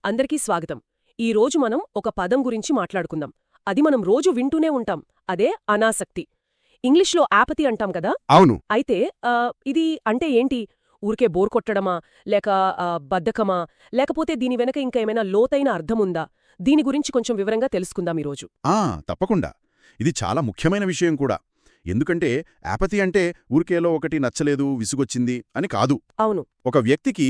అందరికీ స్వాగతం. ఈ రోజు మనం ఒక పదం గురించి మాట్లాడుకుందాం. అది మనం రోజు వింటూనే ఉంటాం. అదే అనాసక్తి. ఇంగ్లీష్లో యాపతి అంటాం కదా. అవును. అయితే ఇది అంటే ఏంటి? ఊరికే బోర్ కొట్టడమా, లేక బద్ధకమా, లేకపోతే దీని వెనక ఇంకా ఏమైనా లోతైన అర్థముందా? దీని గురించి కొంచెం వివరంగా తెలుసుకుందాం ఈరోజు. తప్పకుండా. ఇది చాలా ముఖ్యమైన విషయం కూడా. ఎందుకంటే యాపతి అంటే ఊరికేలో ఒకటి నచ్చలేదు, విసుగొచ్చింది అని కాదు. అవును. ఒక వ్యక్తికి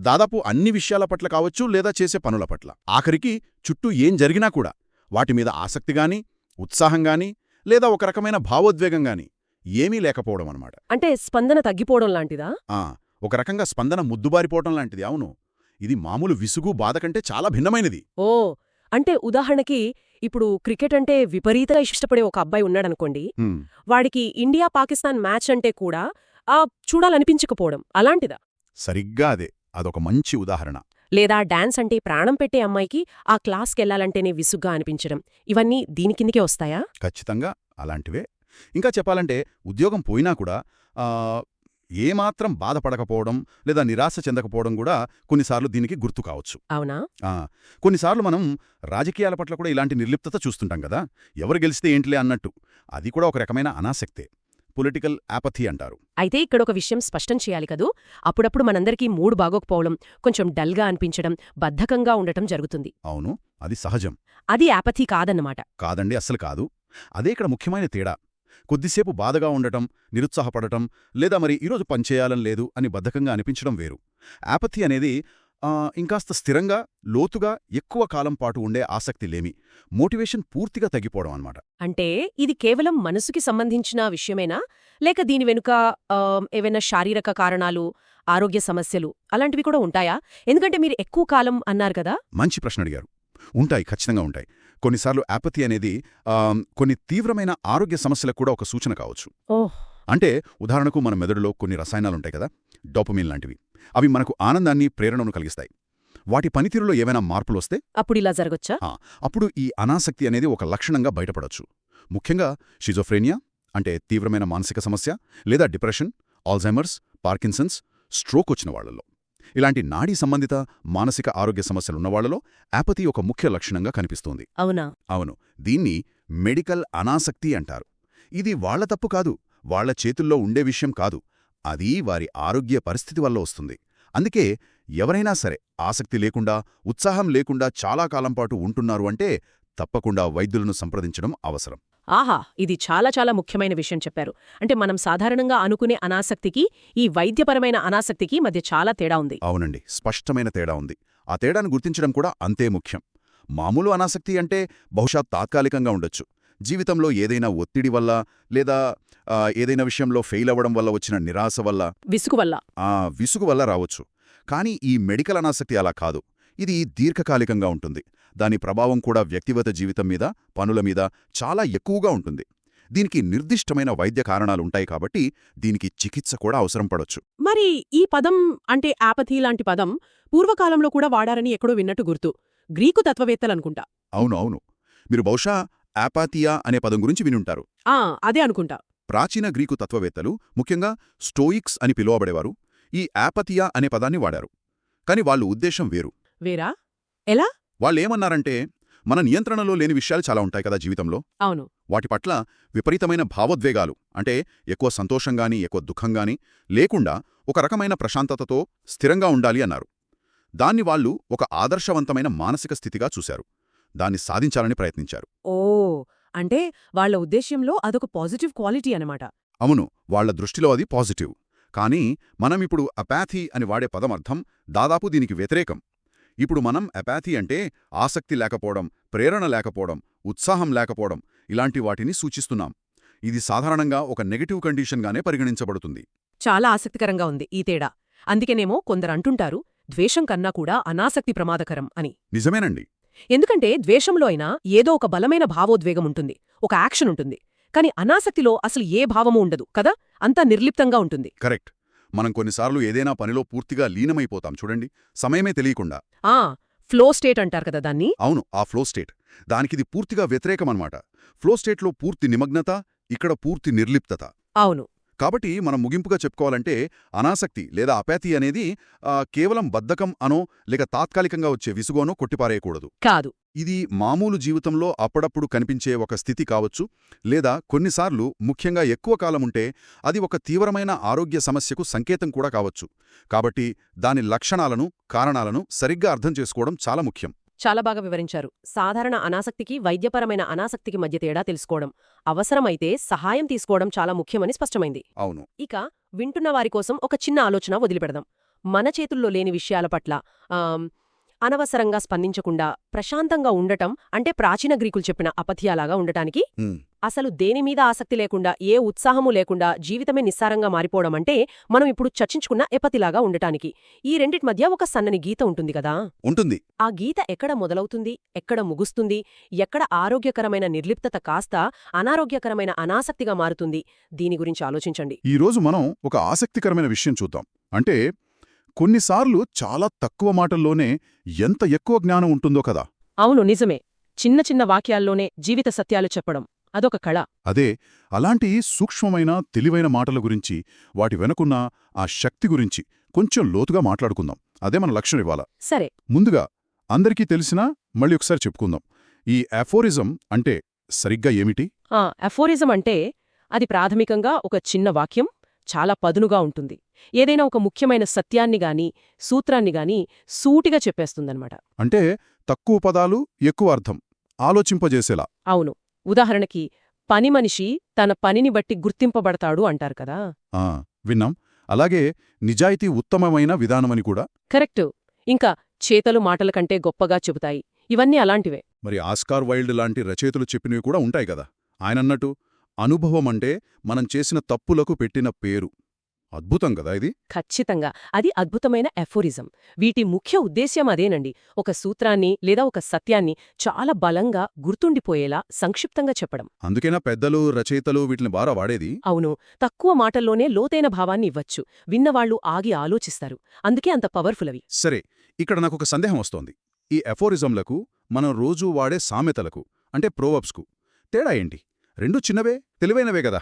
దాదాపు అన్ని విషయాల పట్ల కావచ్చు, లేదా చేసే పనుల పట్ల, ఆఖరికి చుట్టూ ఏం జరిగినా కూడా వాటిమీద ఆసక్తిగాని, ఉత్సాహంగాని, లేదా ఒక రకమైన భావోద్వేగంగాని ఏమీ లేకపోవడం అన్నమాట. అంటే స్పందన తగ్గిపోవడం లాంటిదా? ఒక రకంగా స్పందన ముద్దుబారిపోవటం లాంటిది. అవును. ఇది మామూలు విసుగు, బాధ కంటే చాలా భిన్నమైనది. ఓ, అంటే ఉదాహరణకి ఇప్పుడు క్రికెట్ అంటే విపరీతంగా ఇష్టపడే ఒక అబ్బాయి ఉన్నాడనుకోండి. వాడికి ఇండియా పాకిస్తాన్ మ్యాచ్ అంటే కూడా చూడాలనిపించకపోవడం అలాంటిదా? సరిగ్గా అదే. అదొక మంచి ఉదాహరణ. లేదా డాన్స్ అంటే ప్రాణం పెట్టే అమ్మాయికి ఆ క్లాస్కెళ్లాలంటేనే విసుగ్గా అనిపించడం. ఇవన్నీ దీని కిందకే వస్తాయా? ఖచ్చితంగా అలాంటివే. ఇంకా చెప్పాలంటే ఉద్యోగం పోయినా కూడా ఏమాత్రం బాధపడకపోవడం లేదా నిరాశ చెందకపోవడం కూడా కొన్నిసార్లు దీనికి గుర్తు కావచ్చు. అవునా? కొన్నిసార్లు మనం రాజకీయాల పట్ల కూడా ఇలాంటి నిర్లిప్తత చూస్తుంటాం కదా. ఎవరు గెలిస్తే ఏంటిలే అన్నట్టు. అది కూడా ఒక రకమైన అనాసక్తే. పొలిటికల్ యాపథీ అంటారు. అయితే ఇక్కడొక విషయం స్పష్టం చేయాలి కదూ. అప్పుడప్పుడు మనందరికీ మూడ్ బాగోకపోవడం, కొంచెం డల్గా అనిపించడం, బద్ధకంగా ఉండటం జరుగుతుంది. అవును, అది సహజం. అది యాపథీ కాదన్నమాట. కాదండి, అస్సలు కాదు. అదే ఇక్కడ ముఖ్యమైన తేడా. కొద్దిసేపు బాధగా ఉండటం, నిరుత్సాహపడటం, లేదా మరి ఈరోజు పనిచేయాలని లేదు అని బద్ధకంగా అనిపించడం వేరు. యాపథీ అనేది ఇంకాస్త స్థిరంగా, లోతుగా, ఎక్కువ కాలం పాటు ఉండే ఆసక్తి లేమి, మోటివేషన్ పూర్తిగా తగ్గిపోవడం అన్నమాట. అంటే ఇది కేవలం మనసుకి సంబంధించిన విషయమేనా, లేక దీని వెనుక ఏవైనా శారీరక కారణాలు, ఆరోగ్య సమస్యలు అలాంటివి కూడా ఉంటాయా? ఎందుకంటే మీరు ఎక్కువ కాలం అన్నారు కదా. మంచి ప్రశ్న అడిగారు. ఉంటాయి, ఖచ్చితంగా ఉంటాయి. కొన్నిసార్లు యాపథీ అనేది కొన్ని తీవ్రమైన ఆరోగ్య సమస్యలకు కూడా ఒక సూచన కావచ్చు. అంటే ఉదాహరణకు మన మెదడులో కొన్ని రసాయనాలుంటాయి కదా, డోపమిన్ లాంటివి. అవి మనకు ఆనందాన్ని, ప్రేరణను కలిగిస్తాయి. వాటి పనితీరులో ఏవైనా మార్పులొస్తే అప్పుడిలా జరగొచ్చా? అప్పుడు ఈ అనాసక్తి అనేది ఒక లక్షణంగా బయటపడొచ్చు. ముఖ్యంగా షిజోఫ్రేనియా అంటే తీవ్రమైన మానసిక సమస్య, లేదా డిప్రెషన్, ఆల్జైమర్స్, పార్కిన్సన్స్, స్ట్రోక్ వచ్చిన వాళ్లలో. ఇలాంటి నాడీ సంబంధిత మానసిక ఆరోగ్య సమస్యలున్నవాళ్లలో యాపథీ ఒక ముఖ్య లక్షణంగా కనిపిస్తోంది. అవునా? అవును. దీన్ని మెడికల్ అనాసక్తి అంటారు. ఇది వాళ్ల తప్పు కాదు, వాళ్ల చేతుల్లో ఉండే విషయం కాదు. అది వారి ఆరోగ్య పరిస్థితి వల్ల వస్తుంది. అందుకే ఎవరైనా సరే ఆసక్తి లేకుండా, ఉత్సాహం లేకుండా చాలా కాలం పాటు ఉంటున్నారు అంటే తప్పకుండా వైద్యులను సంప్రదించడం అవసరం. ఆహా, ఇది చాలా చాలా ముఖ్యమైన విషయం చెప్పారు. అంటే మనం సాధారణంగా అనుకునే అనాసక్తికి, ఈ వైద్యపరమైన అనాసక్తికి మధ్య చాలా తేడా ఉంది. అవునండి, స్పష్టమైన తేడా ఉంది. ఆ తేడాను గుర్తించడం కూడా అంతే ముఖ్యం. మామూలు అనాసక్తి అంటే బహుశా తాత్కాలికంగా ఉండొచ్చు. జీవితంలో ఏదైనా ఒత్తిడి వల్ల, లేదా ఏదైనా విషయంలో ఫెయిల్ అవ్వడం వల్ల వచ్చిన నిరాశ వల్ల, విసుగు వల్ల రావచ్చు. కానీ ఈ మెడికల్ అనాసక్తి అలా కాదు. ఇది దీర్ఘకాలికంగా ఉంటుంది. దాని ప్రభావం కూడా వ్యక్తిగత జీవితం మీద, పనుల మీద చాలా ఎక్కువగా ఉంటుంది. దీనికి నిర్దిష్టమైన వైద్య కారణాలుంటాయి కాబట్టి దీనికి చికిత్స కూడా అవసరం పడొచ్చు. మరి ఈ పదం అంటే యాపథీ లాంటి పదం పూర్వకాలంలో కూడా వాడారని ఎక్కడో విన్నట్టు గుర్తు. గ్రీకు తత్వవేత్తలనుకుంటా. అవును. మీరు బహుశా యాపాథియా అనే పదం గురించి వినుంటారు. అదే అనుకుంటా. ప్రాచీన గ్రీకు తత్వవేత్తలు, ముఖ్యంగా స్టోయిక్స్ అని పిలువబడేవారు, ఈ యాపథియా అనే పదాన్ని వాడారు. కాని వాళ్ళ ఉద్దేశం వేరా? ఎలా? వాళ్ళేమన్నారంటే, మన నియంత్రణలో లేని విషయాలు చాలా ఉంటాయి కదా జీవితంలో. అవును. వాటి పట్ల విపరీతమైన భావోద్వేగాలు, అంటే ఎక్కువ సంతోషంగాని, ఎక్కువ దుఃఖంగాని లేకుండా ఒక రకమైన ప్రశాంతతతో స్థిరంగా ఉండాలి అన్నారు. దాన్ని వాళ్ళు ఒక ఆదర్శవంతమైన మానసిక స్థితిగా చూశారు. దాన్ని సాధించాలని ప్రయత్నించారు. అంటే వాళ్ల ఉద్దేశ్యంలో అదొక పాజిటివ్ క్వాలిటీ అనమాట. అవును, వాళ్ల దృష్టిలో అది పాజిటివ్. కానీ మనమిప్పుడు అపాథీ అని వాడే పదమర్థం దాదాపు దీనికి వ్యతిరేకం. ఇప్పుడు మనం అపాథీ అంటే ఆసక్తి లేకపోవడం, ప్రేరణ లేకపోవడం, ఉత్సాహం లేకపోవడం ఇలాంటి వాటిని సూచిస్తున్నాం. ఇది సాధారణంగా ఒక నెగటివ్ కండిషన్గానే పరిగణించబడుతుంది. చాలా ఆసక్తికరంగా ఉంది ఈ తేడా. అందుకేనేమో కొందరంటుంటారు ద్వేషం కన్నా కూడా అనాసక్తి ప్రమాదకరం అని. నిజమేనండి. ఎందుకంటే ద్వేషంలో అయినా ఏదో ఒక బలమైన భావోద్వేగం ఉంటుంది, ఒక యాక్షన్ ఉంటుంది. కాని అనాసక్తిలో అసలు ఏ భావమూ ఉండదు కదా, అంతా నిర్లిప్తంగా ఉంటుంది. కరెక్ట్. మనం కొన్నిసార్లు ఏదైనా పనిలో పూర్తిగా లీనమైపోతాం చూడండి, సమయమే తెలియకుండా. ఫ్లో స్టేట్ అంటారు కదా దాన్ని. అవును, ఆ ఫ్లో స్టేట్. దానికిది పూర్తిగా వ్యతిరేకమన్నమాట. ఫ్లో స్టేట్లో పూర్తి నిమగ్నత, ఇక్కడ పూర్తి నిర్లిప్తత. అవును. కాబట్టి మనం ముగింపుగా చెప్పుకోవాలంటే అనాసక్తి లేదా అపాథీ అనేది కేవలం బద్ధకం అనో లేక తాత్కాలికంగా వచ్చే విసుగోనో కొట్టిపారేయకూడదు. కాదు. ఇది మామూలు జీవితంలో అప్పుడప్పుడు కనిపించే ఒక స్థితి కావచ్చు, లేదా కొన్నిసార్లు ముఖ్యంగా ఎక్కువ కాలముంటే అది ఒక తీవ్రమైన ఆరోగ్య సమస్యకు సంకేతం కూడా కావచ్చు. కాబట్టి దాని లక్షణాలను, కారణాలను సరిగ్గా అర్థం చేసుకోవడం చాలా ముఖ్యం. చాలా బాగా వివరించారు. సాధారణ అనాసక్తికి, వైద్యపరమైన అనాసక్తికి మధ్య తేడా తెలుసుకోవడం, అవసరమైతే సహాయం తీసుకోవడం చాలా ముఖ్యమని స్పష్టమైంది. అవును. ఇక వింటున్న వారి కోసం ఒక చిన్న ఆలోచన వదిలిపెడదాం. మన చేతుల్లో లేని విషయాల పట్ల అనవసరంగా స్పందించకుండా ప్రశాంతంగా ఉండటం అంటే ప్రాచీన గ్రీకులు చెప్పిన అపథ్యాలాగా ఉండటానికి, అసలు దేనిమీద ఆసక్తి లేకుండా, ఏ ఉత్సాహమూ లేకుండా జీవితమే నిస్సారంగా మారిపోవడం అంటే మనం ఇప్పుడు చర్చించుకున్న ఎపతిలాగా ఉండటానికి. ఈ రెండిటి మధ్య ఒక సన్నని గీత ఉంటుంది కదా. ఉంటుంది. ఆ గీత ఎక్కడ మొదలవుతుంది, ఎక్కడ ముగుస్తుంది, ఎక్కడ ఆరోగ్యకరమైన నిర్లిప్తత కాస్త అనారోగ్యకరమైన అనాసక్తిగా మారుతుంది, దీని గురించి ఆలోచించండి. ఈరోజు మనం ఒక ఆసక్తికరమైన విషయం చూద్దాం. అంటే కొన్నిసార్లు చాలా తక్కువ మాటల్లోనే ఎంత ఎక్కువ జ్ఞానం ఉంటుందో కదా. అవును, నిజమే. చిన్న చిన్న వాక్యాల్లోనే జీవిత సత్యాలు చెప్పడం అదొక కళ. అదే, అలాంటి సూక్ష్మమైన తెలివైన మాటల గురించి, వాటి వెనుకున్న ఆ శక్తి గురించి కొంచెం లోతుగా మాట్లాడుకుందాం. అదే మన లక్ష్యం ఇవ్వాల. సరే. ముందుగా అందరికీ తెలిసినా మళ్ళీ ఒకసారి చెప్పుకుందాం. ఈ అఫోరిజం అంటే సరిగ్గా ఏమిటి? అఫోరిజం అంటే అది ప్రాథమికంగా ఒక చిన్న వాక్యం, చాలా పదునుగా ఉంటుంది. ఏదైనా ఒక ముఖ్యమైన సత్యాన్ని గాని, సూత్రాన్ని గాని సూటిగా చెప్పేస్తుందన్నమాట. అంటే తక్కువ పదాలు, ఎక్కువ అర్థం, ఆలోచింపజేసేలా. అవును. ఉదాహరణకి, పని మనిషి తన పనిని బట్టి గుర్తింపబడతాడు అంటారు కదా. విన్నాం. అలాగే నిజాయితీ ఉత్తమమైన విధానమని కూడా. కరెక్టు. ఇంకా చేతలు మాటల కంటే గొప్పగా చెబుతాయి. ఇవన్నీ అలాంటివే. మరి ఆస్కార్ వైల్డ్ లాంటి రచయితలు చెప్పినవి కూడా ఉంటాయి కదా. ఆయనన్నట్టు అనుభవమంటే మనం చేసిన తప్పులకు పెట్టిన పేరు. అద్భుతం కదా ఇది. ఖచ్చితంగా. అది అద్భుతమైన ఎఫోరిజం. వీటి ముఖ్య ఉద్దేశ్యం అదేనండి. ఒక సూత్రాన్ని లేదా ఒక సత్యాన్ని చాలా బలంగా గుర్తుండిపోయేలా సంక్షిప్తంగా చెప్పడం. అందుకేనా పెద్దలు, రచయితలు వీటిని బాగా వాడేది? అవును. తక్కువ మాటల్లోనే లోతైన భావాన్ని ఇవ్వచ్చు. విన్నవాళ్లు ఆగి ఆలోచిస్తారు. అందుకే అంత పవర్ఫుల్ అవి. సరే, ఇక్కడ నాకొక సందేహం వస్తోంది. ఈ ఎఫోరిజంలకు మనం రోజూ వాడే సామెతలకు అంటే ప్రోవర్బ్స్కు తేడా ఏంటి? రెండూ చిన్నవే, తెలివైనవే కదా.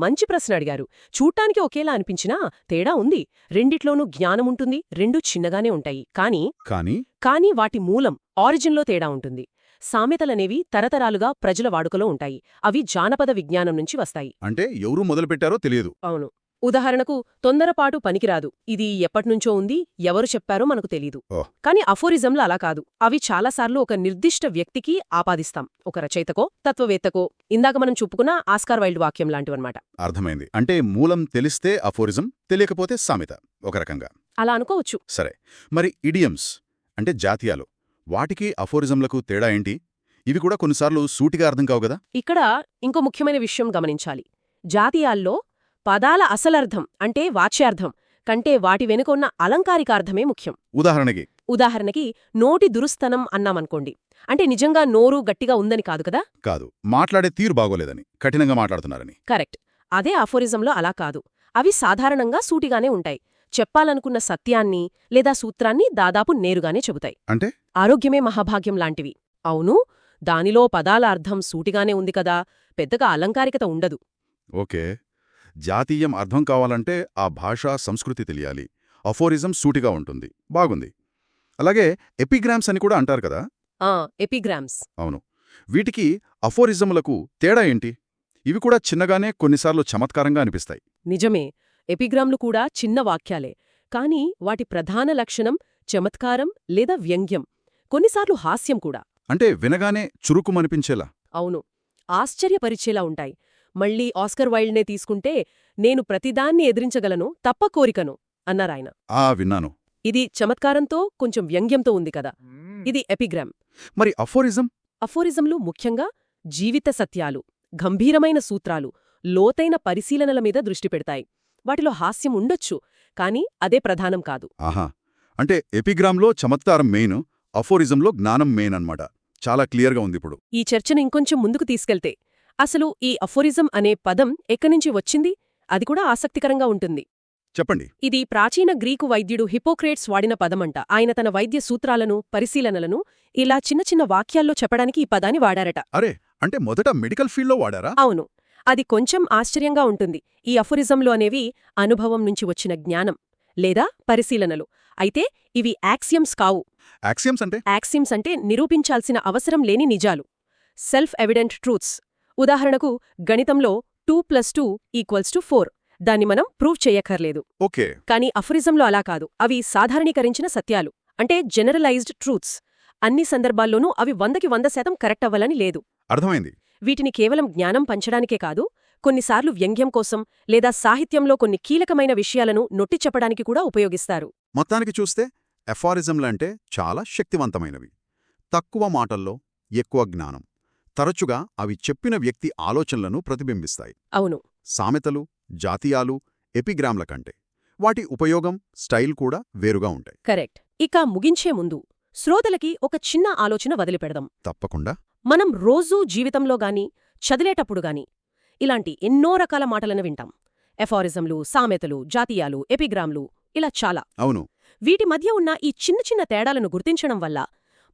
మంచి ప్రశ్న అడిగారు. చూడ్డానికి ఒకేలా అనిపించినా తేడా ఉంది. రెండిట్లోనూ జ్ఞానముంటుంది, రెండూ చిన్నగానే ఉంటాయి. కానీ వాటి మూలం, ఆరిజిన్లో తేడా ఉంటుంది. సామెతలనేవి తరతరాలుగా ప్రజల వాడుకలో ఉంటాయి. అవి జానపద విజ్ఞానం నుంచి వస్తాయి. అంటే ఎవరు మొదలుపెట్టారో తెలియదు. అవును. ఉదాహరణకు, తొందరపాటు పనికిరాదు. ఇది ఎప్పట్నుంచో ఉంది, ఎవరు చెప్పారో మనకు తెలీదు. కాని అఫోరిజంలు అలా కాదు. అవి చాలాసార్లు ఒక నిర్దిష్ట వ్యక్తికి ఆపాదిస్తాం. ఒక రచయితకో, తత్వవేత్తకో. ఇందాక మనం చెప్పుకున్న ఆస్కార్ వైల్డ్ వాక్యం లాంటివన్నమాట. అర్థమైంది. అంటే మూలం తెలిస్తే అఫోరిజం, తెలియకపోతే సామెత ఒక రకంగా. అలా అనుకోవచ్చు. సరే, మరి ఇడియమ్స్ అంటే జాతీయాలు, వాటికి అఫోరిజంలకు తేడా ఏంటి? ఇవి కూడా కొన్నిసార్లు సూటిగా అర్థం కావు కదా. ఇక్కడ ఇంకో ముఖ్యమైన విషయం గమనించాలి. జాతీయాల్లో పదాల అసలర్థం అంటే వాచ్యార్థం కంటే వాటి వెనుక ఉన్న అలంకారికార్థమే ముఖ్యం. ఉదాహరణకి నోటి దురుస్తనం అన్నామనుకోండి. అంటే నిజంగా నోరు గట్టిగా ఉందని కాదు కదా. కాదు, మాట్లాడే తీరు బాగోలేదని, కఠినంగా మాట్లాడుతున్నారని. కరెక్ట్. అదే అఫోరిజంలో అలా కాదు. అవి సాధారణంగా సూటిగానే ఉంటాయి. చెప్పాలనుకున్న సత్యాన్ని లేదా సూత్రాన్ని దాదాపు నేరుగానే చెబుతాయి. అంటే ఆరోగ్యమే మహాభాగ్యం లాంటివి. అవును, దానిలో పదాల అర్థం సూటిగానే ఉంది కదా, పెద్దగా అలంకారికత ఉండదు. ఓకే. జాతీయం అర్థం కావాలంటే ఆ భాషా సంస్కృతి తెలియాలి. అఫోరిజం సూటిగా ఉంటుంది. బాగుంది. అలాగే ఎపిగ్రామ్స్ అని కూడా అంటారు కదా. ఎపిగ్రామ్స్. అవును. వీటికి అఫోరిజములకు తేడా ఏంటి? ఇవి కూడా చిన్నగానే కొన్నిసార్లు చమత్కారంగా అనిపిస్తాయి. నిజమే. ఎపిగ్రామ్లు కూడా చిన్న వాక్యాలే. కాని వాటి ప్రధాన లక్షణం చమత్కారం లేదా వ్యంగ్యం, కొన్నిసార్లు హాస్యం కూడా. అంటే వినగానే చురుకుమనిపించేలా. అవును, ఆశ్చర్యపరిచేలా ఉంటాయి. మళ్ళీ ఆస్కర్ వైల్డ్నే తీసుకుంటే, నేను ప్రతిదాన్ని ఎదిరించగలను, తప్ప కోరికను అన్నారాయన. విన్నాను. ఇది చమత్కారంతో కొంచెం వ్యంగ్యంతో ఉంది కదా. ఇది ఎపిగ్రామ్. మరి అఫోరిజం? అఫోరిజంలు ముఖ్యంగా జీవిత సత్యాలు, గంభీరమైన సూత్రాలు, లోతైన పరిశీలనల మీద దృష్టి పెడతాయి. వాటిలో హాస్యం ఉండొచ్చు, కాని అదే ప్రధానం కాదు. అంటే ఎపిగ్రామ్లో చమత్కారం మెయిన్, అఫోరిజంలో జ్ఞానం మెయిన్ అన్నమాట. చాలా క్లియర్గా ఉంది ఇప్పుడు. ఈ చర్చను ఇంకొంచెం ముందుకు తీసుకెళ్తే, అసలు ఈ అఫోరిజం అనే పదం ఎక్కడ్నుంచి వచ్చింది? అది కూడా ఆసక్తికరంగా ఉంటుంది. చెప్పండి. ఇది ప్రాచీన గ్రీకు వైద్యుడు హిపోక్రేట్స్ వాడిన పదమంట. ఆయన తన వైద్య సూత్రాలను, పరిశీలనలను ఇలా చిన్న చిన్న వాక్యాల్లో చెప్పడానికి ఈ పదాన్ని వాడారట. అరే, అంటే మొదట మెడికల్ ఫీల్డ్లో వాడారా? అవును. అది కొంచెం ఆశ్చర్యంగా ఉంటుంది. ఈ అఫోరిజంలు అనేవి అనుభవం నుంచి వచ్చిన జ్ఞానం లేదా పరిశీలనలు. అయితే ఇవి యాక్సియమ్స్ కావు. యాక్సియమ్స్ అంటే యాక్సియమ్స్ అంటే నిరూపించాల్సిన అవసరం లేని నిజాలు, సెల్ఫ్ ఎవిడెంట్ ట్రూత్స్. ఉదాహరణకు గణితంలో 2+2=4. దాన్ని మనం ప్రూవ్ చెయ్యక్కర్లేదు. ఓకే. కానీ అఫోరిజంలో అలా కాదు. అవి సాధారణీకరించిన సత్యాలు, అంటే జనరలైజ్డ్ ట్రూత్స్. అన్ని సందర్భాల్లోనూ అవి 100% కరెక్ట్ అవ్వాలని లేదు. అర్థమైంది. వీటిని కేవలం జ్ఞానం పంచడానికే కాదు, కొన్నిసార్లు వ్యంగ్యం కోసం లేదా సాహిత్యంలో కొన్ని కీలకమైన విషయాలను నొట్టిచెప్పడానికి కూడా ఉపయోగిస్తారు. మొత్తానికి చూస్తే ఎఫారిజంలంటే చాలా శక్తివంతమైనవి. తక్కువ మాటల్లో ఎక్కువ జ్ఞానం. తరచుగా అవి చెప్పిన వ్యక్తి ఆలోచనలను ప్రతిబింబిస్తాయి. అవును. సామెతలు, జాతీయాలు, ఎపిగ్రామ్ల కంటే వాటి ఉపయోగం, స్టైల్ కూడా వేరుగా ఉంటాయి. కరెక్ట్. ఇక ముగించే ముందు శ్రోతలకి ఒక చిన్న ఆలోచన వదిలిపెడదాం. తప్పకుండా. మనం రోజూ జీవితంలో గాని చదివేటప్పుడు గాని ఇలాంటి ఎన్నో రకాల మాటలను వింటాం. ఎఫారిజంలు, సామెతలు, జాతీయాలు, ఎపిగ్రామ్లు, ఇలా చాలా. అవును. వీటి మధ్య ఉన్న ఈ చిన్న చిన్న తేడాలను గుర్తించడం వల్ల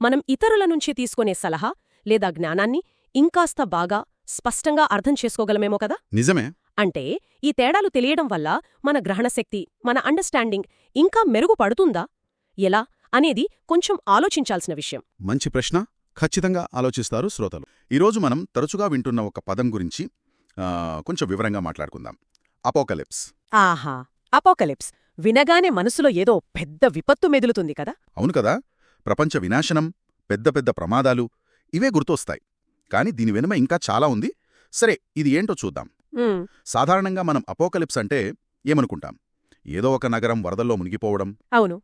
మనం ఇతరుల నుంచి తీసుకునే సలహా లేదా జ్ఞానాన్ని ఇంకాస్త బాగా స్పష్టంగా అర్థం చేసుకోగలమేమో కదా. నిజమే. అంటే ఈ తేడాలు తెలియడం వల్ల మన గ్రహణశక్తి, మన అండర్స్టాండింగ్ ఇంకా మెరుగుపడుతుందా, ఎలా అనేది కొంచెం ఆలోచించాల్సిన విషయం. మంచి ప్రశ్న. ఖచ్చితంగా ఆలోచిస్తారు శ్రోతలు. ఈరోజు మనం తరచుగా వింటున్న ఒక పదం గురించి కొంచెం వివరంగా మాట్లాడుకుందాం. అపోకలిప్స్. ఆహా, అపోకలిప్స్ వినగానే మనసులో ఏదో పెద్ద విపత్తు మెదులుతుంది కదా. అవును కదా. ప్రపంచ వినాశనం, పెద్ద పెద్ద ప్రమాదాలు, ఇవే గుర్తొస్తాయి. కాని దీని వెనుమ ఇంకా చాలా ఉంది. సరే, ఇది ఏంటో చూద్దాం. సాధారణంగా మనం అపోకలిప్స్ అంటే ఏమనుకుంటాం? ఏదో ఒక నగరం వరదల్లో మునిగిపోవడం, అవును,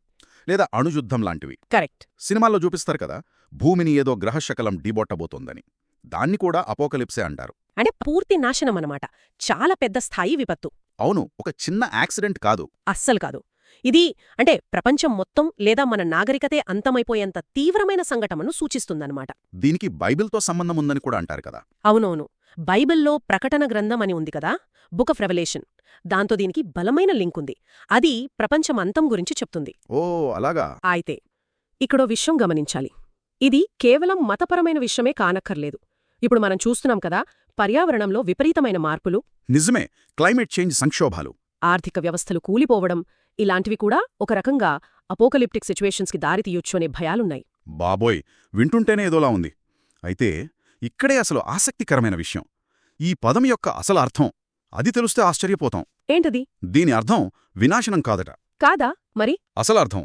లేదా అణుయుద్ధం లాంటివి. కరెక్ట్. సినిమాల్లో చూపిస్తారు కదా, భూమిని ఏదో గ్రహశకలం డీబొట్టబోతోందని. దాన్ని కూడా అపోకలిప్సే అంటారు. అంటే పూర్తి నాశనమన్నమాట. చాలా పెద్ద స్థాయి విపత్తు. అవును, ఒక చిన్న యాక్సిడెంట్ కాదు. అస్సలు కాదు. ఇది అంటే ప్రపంచం మొత్తం లేదా మన నాగరికతే అంతమైపోయేంత తీవ్రమైన సంఘటనను సూచిస్తుందన్నమాట. దీనికి బైబిల్తో సంబంధం ఉందని కూడా అంటారు కదా. అవునవును. బైబిల్లో ప్రకటన గ్రంథం అని ఉంది కదా, బుక్ ఆఫ్ రెవల్యూషన్. దాంతో దీనికి బలమైన లింక్ ఉంది. అది ప్రపంచం అంతం గురించి చెప్తుంది. ఓ అలాగా. అయితే ఇక్కడో విషయం గమనించాలి. ఇది కేవలం మతపరమైన విషయమే కానక్కర్లేదు. ఇప్పుడు మనం చూస్తున్నాం కదా, పర్యావరణంలో విపరీతమైన మార్పులు, నిజమే, క్లైమేట్ చేంజ్ సంక్షోభాలు, ఆర్థిక వ్యవస్థలు కూలిపోవడం, ఇలాంటివి కూడా ఒక రకంగా అపోకలిప్టిక్ సిచ్యువేషన్స్కి దారితీయొచ్చు అనే భయాలున్నాయి. బాబోయ్, వింటుంటేనే ఏదోలా ఉంది. అయితే ఇక్కడే అసలు ఆసక్తికరమైన విషయం. ఈ పదం యొక్క అసలు అర్థం, అది తెలిస్తే ఆశ్చర్యపోతాం. ఏంటది? దీని అర్థం వినాశనం కాదట. కాదా మరి? అసలు అర్థం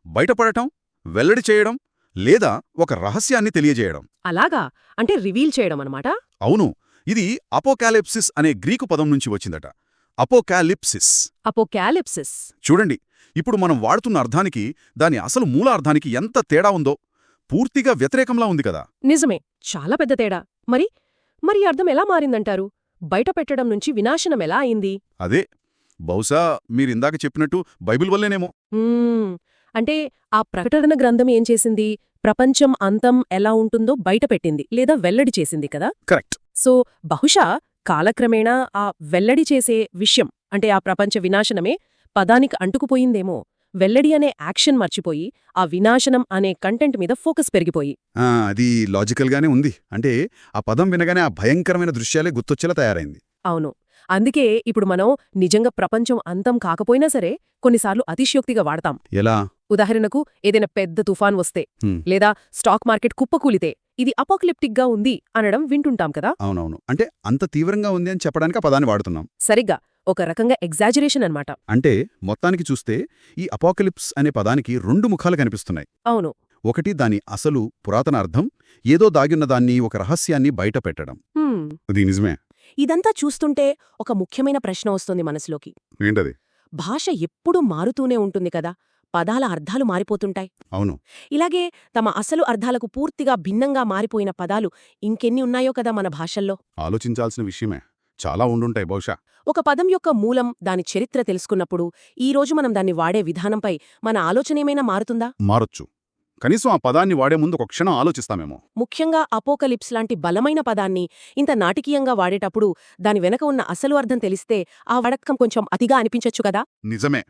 బయటపడటం, వెల్లడి చేయడం, లేదా ఒక రహస్యాన్ని తెలియజేయడం. అలాగా? అంటే రివీల్ చేయడం అనమాట. అవును. ఇది అపోకాలిప్సిస్ అనే గ్రీకు పదం నుంచి వచ్చిందట. అపోకాలిప్సిస్. అపోకాలిప్సిస్. చూడండి, ఇప్పుడు మనం వాడుతున్న అర్థానికి దాని అసలు మూల అర్థానికి ఎంత తేడా ఉందో. పూర్తిగా వ్యతిరేకంలా ఉంది కదా. నిజమే, చాలా పెద్ద తేడా. మరి అర్థం ఎలా మారిందంటారు? బయట పెట్టడం నుంచి వినాశనం ఎలా అయింది? అదే, బహుశా మీరిందాక చెప్పినట్టు బైబిల్ వల్లేనేమో. అంటే ఆ ప్రకటన గ్రంథం ఏం చేసింది? ప్రపంచం అంతం ఎలా ఉంటుందో బయటపెట్టింది లేదా వెల్లడి చేసింది కదా. కరెక్ట్. సో బహుశా కాలక్రమేణా ఆ వెల్లడి చేసే విషయం, అంటే ఆ ప్రపంచ వినాశనమే పదానికి అంటుకుపోయిందేమో. వెల్లడి అనే యాక్షన్ మర్చిపోయి ఆ వినాశనం అనే కంటెంట్ మీద ఫోకస్ పెరిగిపోయి. అది లాజికల్గానే ఉంది. అంటే ఆ పదం వినగానే ఆ భయంకరమైన దృశ్యాలే గుర్తొచ్చేలా తయారైంది. అవును. అందుకే ఇప్పుడు మనం నిజంగా ప్రపంచం అంతం కాకపోయినా సరే కొన్నిసార్లు అతిశయోక్తిగా వాడతాం. ఎలా? ఉదాహరణకు ఏదైనా పెద్ద తుఫాన్ వస్తే, లేదా స్టాక్ మార్కెట్ కుప్పకూలితే ఇది అపోకలిప్టిక్గా ఉంది అనడం వింటుంటాం కదా. అవునవును. అంటే అంత తీవ్రంగా ఉంది అని చెప్పడానికి ఆ పదాన్ని వాడుతున్నాం. సరిగ్గా, ఒక రకంగా ఎగ్జాజరేషన్ అన్నమాట. అంటే మొత్తానికి చూస్తే ఈ అపోకలిప్స్ అనే పదానికి రెండు ముఖాలు కనిపిస్తున్నాయి. అవును. ఒకటి దాని అసలు పురాతన అర్థం, ఏదో దాగిన్న దాన్ని, ఒక రహస్యాన్ని బయట పెట్టడం. అది నిజమే. ఇదంతా చూస్తుంటే ఒక ముఖ్యమైన ప్రశ్న వస్తుంది మనసులోకి. ఏంటది? భాష ఎప్పుడూ మారుతూనే ఉంటుంది కదా, పదాల అర్థాలు మారిపోతుంటాయి. అవును. ఇలాగే తమ అసలు అర్థాలకు పూర్తిగా భిన్నంగా మారిపోయిన పదాలు ఇంకెన్ని ఉన్నాయో కదా మన భాషల్లో. ఆలోచించాల్సిన విషయమే. చాలా ఉండుంటాయి బహుశా. ఒక పదం యొక్క మూలం, దాని చరిత్ర తెలుసుకున్నప్పుడు ఈ రోజు మనం దాన్ని వాడే విధానంపై మన ఆలోచనేమైనా మారుతుందా? మారొచ్చు. కనీసం ఆ పదాన్ని వాడే ముందు ఒక క్షణం ఆలోచిస్తామేమో. ముఖ్యంగా అపోకలిప్స్ లాంటి బలమైన పదాన్ని ఇంత నాటకీయంగా వాడేటప్పుడు దాని వెనక ఉన్న అసలు అర్థం తెలిస్తే ఆ వాడకం కొంచెం అతిగా అనిపించొచ్చు కదా. నిజమే.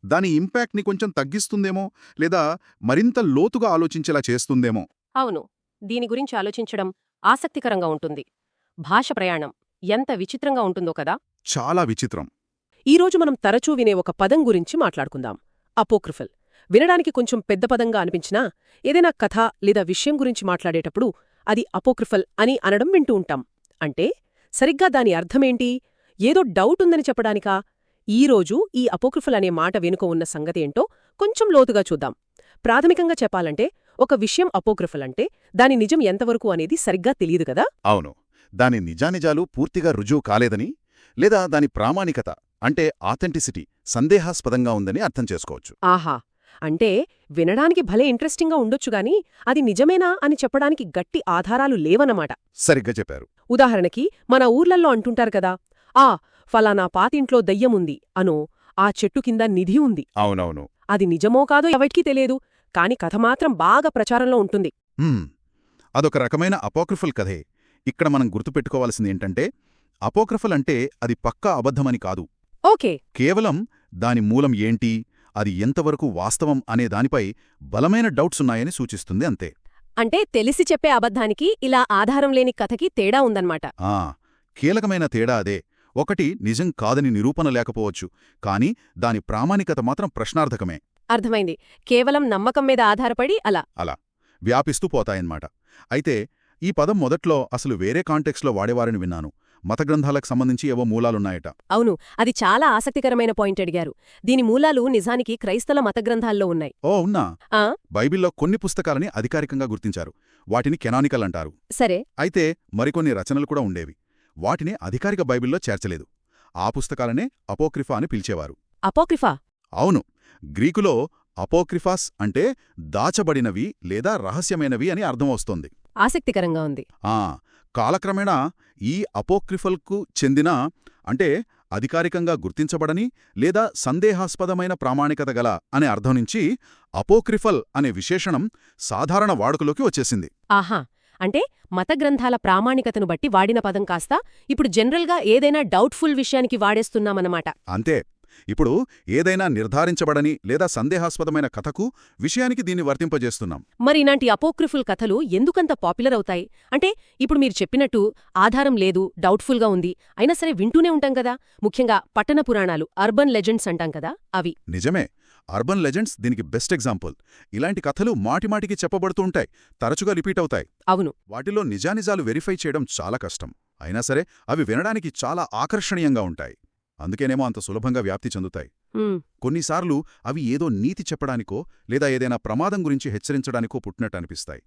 దాని ఇంపాక్ట్ని కొంచెం తగ్గిస్తుందేమో, లేదా మరింత లోతుగా ఆలోచించేలా చేస్తుందేమో. అవును. దీని గురించి ఆలోచించడం ఆసక్తికరంగా ఉంటుంది. భాష ప్రయాణం, ఎంత విచిత్రంగా ఉంటుందో కదా. చాలా విచిత్రం. ఈరోజు మనం తరచూ వినే ఒక పదం గురించి మాట్లాడుకుందాం, అపోక్రిఫల్. వినడానికి కొంచెం పెద్ద పదంగా అనిపించినా ఏదైనా కథ లేదా విషయం గురించి మాట్లాడేటప్పుడు అది అపోక్రిఫల్ అని అనడం వింటూ ఉంటాం. అంటే సరిగ్గా దాని అర్థమేంటి, ఏదో డౌట్ ఉందని చెప్పడానికా? ఈరోజు ఈ అపోక్రిఫల్ అనే మాట వెనుక ఉన్న సంగతేంటో కొంచెం లోతుగా చూద్దాం. ప్రాథమికంగా చెప్పాలంటే ఒక విషయం అపోక్రిఫల్ అంటే దాని నిజం ఎంతవరకు అనేది సరిగ్గా తెలియదు కదా. అవును, దాని నిజానిజాలు పూర్తిగా రుజువు కాలేదని, లేదా దాని ప్రామాణికత అంటే ఆథెంటిసిటీ సందేహాస్పదంగా ఉందని అర్థం చేసుకోవచ్చు. ఆహా, అంటే వినడానికి భలే ఇంట్రెస్టింగ్గా ఉండొచ్చుగాని అది నిజమేనా అని చెప్పడానికి గట్టి ఆధారాలు లేవన్నమాట. సరిగ్గా చెప్పారు. ఉదాహరణకి మన ఊర్లల్లో అంటుంటారు కదా, ఫలానా పాతింట్లో దయ్యముంది అనో, ఆ చెట్టు కింద నిధి ఉంది. అవునవును. అది నిజమో కాదో ఎవరికీ తెలియదు, కాని కథ మాత్రం బాగా ప్రచారంలో ఉంటుంది. అదొక రకమైన అపోక్రిఫల్ కథే. ఇక్కడ మనం గుర్తుపెట్టుకోవాల్సిందేంటంటే, అపోక్రిఫల్ అంటే అది పక్కా అబద్ధమని కాదు. ఓకే. కేవలం దాని మూలం ఏంటి, అది ఎంతవరకు వాస్తవం అనే దానిపై బలమైన డౌట్సున్నాయని సూచిస్తుంది అంతే. అంటే తెలిసి చెప్పే అబద్ధానికి ఇలా ఆధారం లేని కథకి తేడా ఉందన్నమాట. కీలకమైన తేడా అదే. ఒకటి నిజం కాదని నిరూపణ లేకపోవచ్చు, కాని దాని ప్రామాణికత మాత్రం ప్రశ్నార్థకమే. అర్థమైంది. కేవలం నమ్మకం మీద ఆధారపడి అలా వ్యాపిస్తూ పోతాయన్మాట. అయితే ఈ పదం మొదట్లో అసలు వేరే కాంటెక్స్లో వాడేవారని విన్నాను. మతగ్రంథాలకు సంబంధించి ఏవో మూలాలున్నాయట. అవును, అది చాలా ఆసక్తికరమైన పాయింట్ అడిగారు. దీని మూలాలు నిజానికి క్రైస్తవ మతగ్రంథాల్లో ఉన్నాయి. ఓ ఉన్నా? బైబిల్లో కొన్ని పుస్తకాలని అధికారికంగా గుర్తించారు. వాటిని కెనానికల్ అంటారు. సరే. అయితే మరికొన్ని రచనలు కూడా ఉండేవి. వాటిని అధికారిక బైబిల్లో చేర్చలేదు. ఆ పుస్తకాలనే అపోక్రిఫా అని పిలిచేవారు. అపోక్రిఫా? అవును. గ్రీకులో అపోక్రిఫాస్ అంటే దాచబడినవి లేదా రహస్యమైనవి అని అర్థం వస్తోంది. ఆసక్తికరంగా ఉంది. కాలక్రమేణా ఈ అపోక్రిఫల్కు చెందిన, అంటే అధికారికంగా గుర్తించబడని లేదా సందేహాస్పదమైన ప్రామాణికత గల అనే అర్థం నుంచి అపోక్రిఫల్ అనే విశేషణం సాధారణ వాడుకలోకి వచ్చేసింది. ఆహా, అంటే మత గ్రంథాల ప్రామాణికతను బట్టి వాడిన పదం కాస్త ఇప్పుడు జనరల్గా ఏదైనా డౌట్ఫుల్ విషయానికి వాడేస్తున్నామన్నమాట. అంతే. ఇప్పుడు ఏదైనా నిర్ధారించబడని లేదా సందేహాస్పదమైన కథకు, విషయానికి దీన్ని వర్తింపజేస్తున్నాం. మరి ఇలాంటి అపోక్రిఫుల్ కథలు ఎందుకంత పాపులర్ అవుతాయి? అంటే ఇప్పుడు మీరు చెప్పినట్టు ఆధారం లేదు, డౌట్ఫుల్గా ఉంది, అయినా సరే వింటూనే ఉంటాం కదా. ముఖ్యంగా పట్టణ పురాణాలు, అర్బన్ లెజెండ్స్ అంటాం కదా, అవి. నిజమే. అర్బన్ లెజెండ్స్ దీనికి బెస్ట్ ఎగ్జాంపుల్. ఇలాంటి కథలు మాటిమాటికి చెప్పబడుతూ ఉంటాయి, తరచుగా రిపీట్ అవుతాయి. అవును. వాటిలో నిజానిజాలు వెరిఫై చేయడం చాలా కష్టం. అయినా సరే అవి వినడానికి చాలా ఆకర్షణీయంగా ఉంటాయి. అందుకేనేమో అంత సులభంగా వ్యాప్తి చెందుతాయి. కొన్నిసార్లు అవి ఏదో నీతి చెప్పడానికో లేదా ఏదైనా ప్రమాదం గురించి హెచ్చరించడానికో పుట్టినట్టు అనిపిస్తాయి.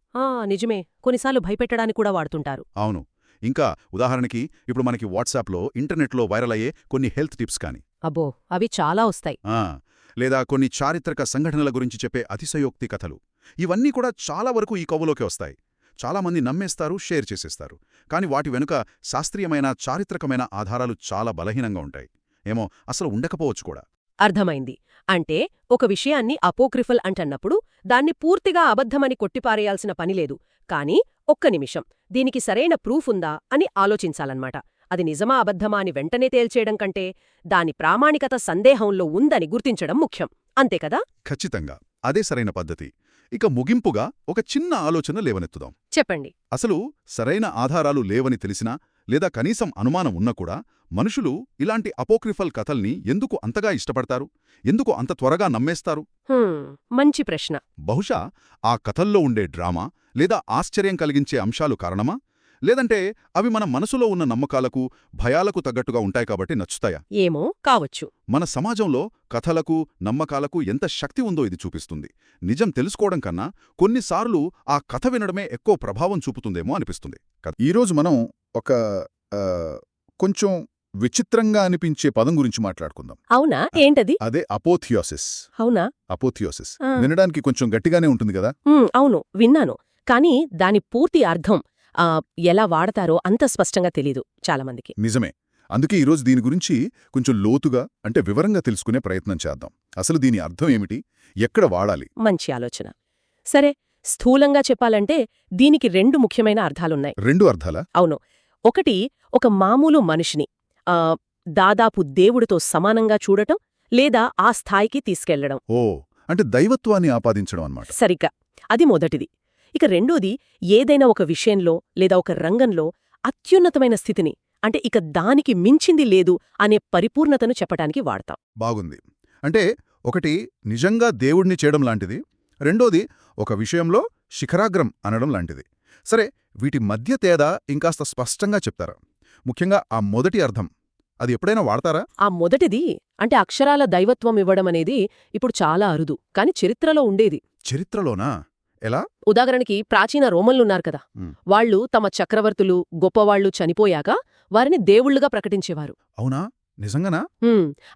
నిజమే, కొన్నిసార్లు భయపెట్టడానికి కూడా వాడుతుంటారు. అవును. ఇంకా ఉదాహరణకి ఇప్పుడు మనకి వాట్సాప్లో, ఇంటర్నెట్లో వైరల్ అయ్యే కొన్ని హెల్త్ టిప్స్ కాని, అబ్బో, అవి చాలా వస్తాయి. లేదా కొన్ని చారిత్రక సంఘటనల గురించి చెప్పే అతిశయోక్తి కథలు, ఇవన్నీ కూడా చాలా వరకు ఈ కవులోకి వస్తాయి. చాలామంది నమ్మేస్తారు, షేర్ చేసేస్తారు. కాని వాటి వెనుక శాస్త్రీయమైన, చారిత్రకమైన ఆధారాలు చాలా బలహీనంగా ఉంటాయి. ఏమో అసలు ఉండకపోవచ్చు కూడా. అర్థమైంది. అంటే ఒక విషయాన్ని అపోక్రిఫల్ అంటన్నప్పుడు దాన్ని పూర్తిగా అబద్ధమని కొట్టిపారేయాల్సిన పనిలేదు. కానీ ఒక్క నిమిషం, దీనికి సరైన ప్రూఫ్ ఉందా అని ఆలోచించాలన్నమాట. అది నిజమా అబద్ధమా అని వెంటనే తేల్చేయడం కంటే దాని ప్రామాణికత సందేహంలో ఉందని గుర్తించడం ముఖ్యం. అంతేకదా? ఖచ్చితంగా అదే సరైన పద్ధతి. ఇక ముగింపుగా ఒక చిన్న ఆలోచన లేవనెత్తుదాం. చెప్పండి. అసలు సరైన ఆధారాలు లేవని తెలిసినా, లేదా కనీసం అనుమానం ఉన్నా కూడా మనుషులు ఇలాంటి అపోక్రిఫల్ కథల్ని ఎందుకు అంతగా ఇష్టపడతారు? ఎందుకు అంత త్వరగా నమ్మేస్తారు? మంచి ప్రశ్న. బహుశా ఆ కథల్లో ఉండే డ్రామా లేదా ఆశ్చర్యం కలిగించే అంశాలు కారణమా? లేదంటే అవి మన మనసులో ఉన్న నమ్మకాలకు, భయాలకు తగ్గట్టుగా ఉంటాయి కాబట్టి నచ్చుతాయా? ఏమో కావచ్చు. మన సమాజంలో కథలకు, నమ్మకాలకు ఎంత శక్తి ఉందో ఇది చూపిస్తుంది. నిజం తెలుసుకోవడం కన్నా కొన్నిసార్లు ఆ కథ వినడమే ఎక్కువ ప్రభావం చూపుతుందేమో అనిపిస్తుంది. ఈరోజు మనం ఒక కొంచెం విచిత్రంగా అనిపించే పదం గురించి మాట్లాడుకుందాం. అవునా? ఏంటది? అదే అపోథియోసిస్. అవునా? అపోథియోసిస్ వినడానికి కొంచెం గట్టిగానే ఉంటుంది కదా. అవును, విన్నాను. కానీ దాని పూర్తి అర్థం ఎలా వాడతారో అంత స్పష్టంగా తెలీదు చాలామందికి. నిజమే. అందుకే ఈరోజు దీని గురించి కొంచెం లోతుగా, అంటే వివరంగా తెలుసుకునే ప్రయత్నం చేద్దాం. అసలు దీని అర్థం ఏమిటి, ఎక్కడ వాడాలి? మంచి ఆలోచన. సరే, స్థూలంగా చెప్పాలంటే దీనికి 2 ముఖ్యమైన అర్థాలున్నాయి. 2 అర్థాలా? అవును. ఒకటి, ఒక మామూలు మనిషిని దాదాపు దేవుడితో సమానంగా చూడటం లేదా ఆ స్థాయికి తీసుకెళ్లడం. అంటే దైవత్వాన్ని ఆపాదించడం అన్నమాట. సరిగ్గా, అది మొదటిది. ఇక రెండోది, ఏదైనా ఒక విషయంలో లేదా ఒక రంగంలో అత్యున్నతమైన స్థితిని, అంటే ఇక దానికి మించింది లేదు అనే పరిపూర్ణతను చెప్పటానికి వాడతాం. బాగుంది. అంటే ఒకటి నిజంగా దేవుణ్ణి చేయడం లాంటిది, రెండోది ఒక విషయంలో శిఖరాగ్రం అనడం లాంటిది. సరే, వీటి మధ్య తేడా ఇంకాస్త స్పష్టంగా చెప్తారా? ముఖ్యంగా ఆ మొదటి అర్థం అది ఎప్పుడైనా వాడతారా? ఆ మొదటిది అంటే అక్షరాల దైవత్వం ఇవ్వడం అనేది ఇప్పుడు చాలా అరుదు, కాని చరిత్రలో ఉండేది. చరిత్రలోనా? ఎలా? ఉదాహరణకి ప్రాచీన రోమన్లున్నారు కదా, మ్. వాళ్ళు తమ చక్రవర్తులు, గొప్పవాళ్లు చనిపోయాక వారిని దేవుళ్లుగా ప్రకటించేవారు. అవునా? నిజంగానా?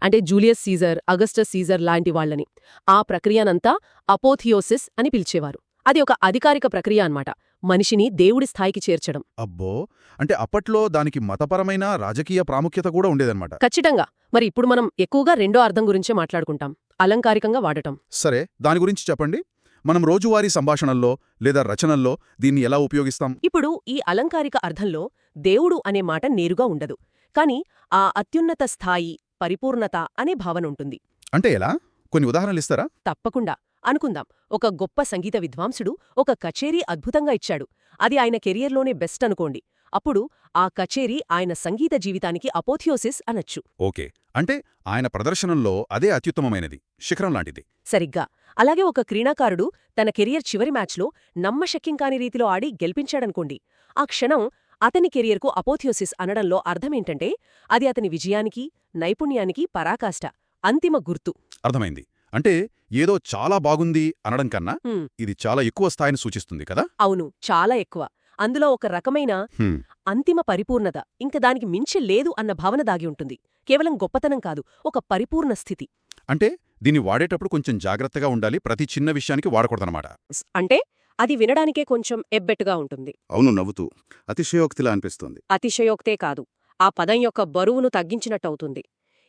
అంటే జూలియస్ సీజర్, అగస్టస్ సీజర్ లాంటి వాళ్లని. ఆ ప్రక్రియనంతా అపోథియోసిస్ అని పిలిచేవారు. అది ఒక అధికారిక ప్రక్రియ అన్నమాట, మనిషిని దేవుడి స్థాయికి చేర్చడం. అబ్బో, అంటే అప్పట్లో దానికి మతపరమైన రాజకీయ ప్రాముఖ్యత కూడా ఉండేదన్నమాట. ఖచ్చితంగా. మరి ఇప్పుడు మనం ఎక్కువగా రెండో అర్థం గురించే మాట్లాడుకుంటాం, అలంకారికంగా వాడటం. సరే, దాని గురించి చెప్పండి. మనం రోజువారీ సంభాషణల్లో లేదా రచనల్లో దీన్ని ఎలా ఉపయోగిస్తాం? ఇప్పుడు ఈ అలంకారిక అర్థంలో దేవుడు అనే మాట నేరుగా ఉండదు, కాని ఆ అత్యున్నత స్థాయి, పరిపూర్ణత అనే భావన ఉంటుంది. అంటే ఎలా? కొన్ని ఉదాహరణలిస్తారా? తప్పకుండా. అనుకుందాం, ఒక గొప్ప సంగీత విద్వాంసుడు ఒక కచేరీ అద్భుతంగా ఇచ్చాడు. అది ఆయన కెరియర్లోనే బెస్ట్ అనుకోండి. అప్పుడు ఆ కచేరీ ఆయన సంగీత జీవితానికి అపోథియోసిస్ అనొచ్చు. ఓకే, అంటే ఆయన ప్రదర్శనంలో అదే అత్యుత్తమమైనది, శిఖరం లాంటిది. సరిగ్గా. అలాగే ఒక క్రీడాకారుడు తన కెరియర్ చివరి మ్యాచ్లో నమ్మశక్యం కాని రీతిలో ఆడి గెలిపించాడనుకోండి. ఆ క్షణం అతని కెరియర్కు అపోథియోసిస్ అనడంలో అర్థమేంటంటే అది అతని విజయానికి, నైపుణ్యానికి పరాకాష్ట, అంతిమ గుర్తు. అర్థమైంది. అంటే ఏదో చాలా బాగుంది అనడం కన్నా ఇది చాలా ఎక్కువ స్థాయిని సూచిస్తుంది కదా? అవును, చాలా ఎక్కువ. అందులో ఒక రకమైన అంతిమ పరిపూర్ణత, ఇంక దానికి మించి లేదు అన్న భావన దాగి ఉంటుంది. కేవలం గొప్పతనం కాదు, ఒక పరిపూర్ణ స్థితి. అంటే దీన్ని వాడేటప్పుడు కొంచెం జాగ్రత్తగా ఉండాలి, ప్రతి చిన్న విషయానికి వాడకూడదన్నమాట. అంటే అది వినడానికే కొంచెం ఎబ్బెట్టుగా ఉంటుంది. అవును, నవ్వుతూ అతిశయోక్తిలా అనిపిస్తుంది. అతిశయోక్తే కాదు, ఆ పదం యొక్క బరువును తగ్గించినట్టవుతుంది.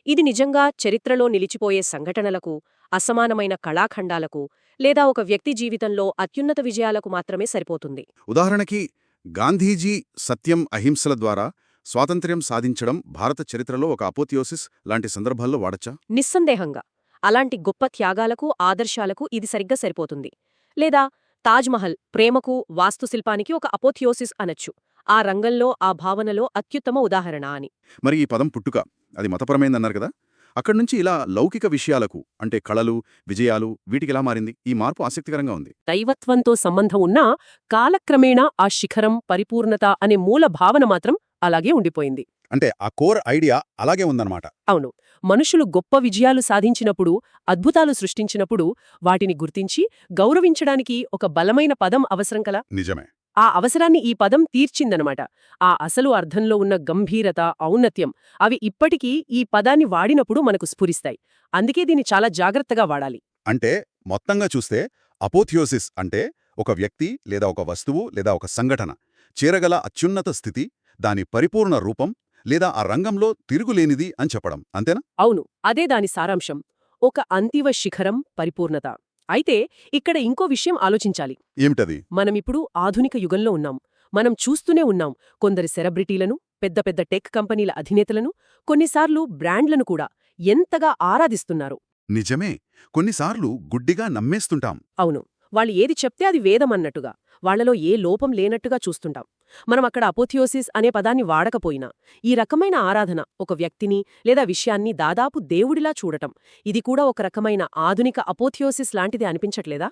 ఇది నిజంగా చరిత్రలో నిలిచిపోయే సంఘటనలకు, అసమానమైన కళాఖండాలకు, లేదా ఒక వ్యక్తి జీవితంలో అత్యున్నత విజయాలకు మాత్రమే సరిపోతుంది. ఉదాహరణకి గాంధీజీ సత్యం, అహింసల ద్వారా స్వాతంత్ర్యం సాధించడం భారత చరిత్రలో ఒక అపోథియోసిస్ లాంటి సందర్భాల్లో వాడచ్చా? నిస్సందేహంగా. అలాంటి గొప్ప త్యాగాలకు, ఆదర్శాలకు ఇది సరిగ్గా సరిపోతుంది. లేదా తాజ్మహల్ ప్రేమకు, వాస్తుశిల్పానికి ఒక అపోథియోసిస్ అనొచ్చు. ఆ రంగంలో, ఆ భావనలో అత్యుత్తమ ఉదాహరణ అని. మరి ఈ పదం పుట్టుక అది మతపరమైందన్నారు కదా, అక్కడ్నుంచి ఇలా లౌకిక విషయాలకు, అంటే కళలు, విజయాలు, వీటికిలా మారింది? ఈ మార్పు ఆసక్తికరంగా ఉంది. దైవత్వంతో సంబంధం ఉన్నా కాలక్రమేణా ఆ శిఖరం, పరిపూర్ణత అనే మూల భావన మాత్రం అలాగే ఉండిపోయింది. అంటే ఆ కోర్ ఐడియా అలాగే ఉందన్నమాట. అవును. మనుషులు గొప్ప విజయాలు సాధించినప్పుడు, అద్భుతాలు సృష్టించినప్పుడు వాటిని గుర్తించి గౌరవించడానికి ఒక బలమైన పదం అవసరం కల. నిజమే. ఆ అవసరాన్ని ఈ పదం తీర్చిందనమాట. ఆ అసలు అర్థంలో ఉన్న గంభీరత, ఔన్నత్యం అవి ఇప్పటికీ ఈ పదాన్ని వాడినప్పుడు మనకు స్ఫురిస్తాయి. అందుకే దీన్ని చాలా జాగ్రత్తగా వాడాలి. అంటే మొత్తంగా చూస్తే అపోథియోసిస్ అంటే ఒక వ్యక్తి లేదా ఒక వస్తువు లేదా ఒక సంఘటన చేరగల అత్యున్నత స్థితి, దాని పరిపూర్ణ రూపం, లేదా ఆ రంగంలో తిరుగులేనిది అని చెప్పడం, అంతేనా? అవును, అదే దాని సారాంశం. ఒక అంతిమ శిఖరం, పరిపూర్ణత. అయితే ఇక్కడ ఇంకో విషయం ఆలోచించాలి. ఏమిటది? మనమిప్పుడు ఆధునిక యుగంలో ఉన్నాం. మనం చూస్తూనే ఉన్నాం కొందరి సెలబ్రిటీలను, పెద్ద పెద్ద టెక్ కంపెనీల అధినేతలను, కొన్నిసార్లు బ్రాండ్లను కూడా ఎంతగా ఆరాధిస్తున్నారు. నిజమే, కొన్నిసార్లు గుడ్డిగా నమ్మేస్తుంటాం. అవును, వాళ్ళు ఏది చెప్తే అది వేదమన్నట్టుగా, వాళ్లలో ఏ లోపం లేనట్టుగా చూస్తుంటాం. మనం అక్కడ అపోథియోసిస్ అనే పదాన్ని వాడకపోయినా ఈ రకమైన ఆరాధన, ఒక వ్యక్తిని లేదా విషయాన్ని దాదాపు దేవుడిలా చూడటం, ఇది కూడా ఒక రకమైన ఆధునిక అపోథియోసిస్ లాంటిది అనిపించట్లేదా?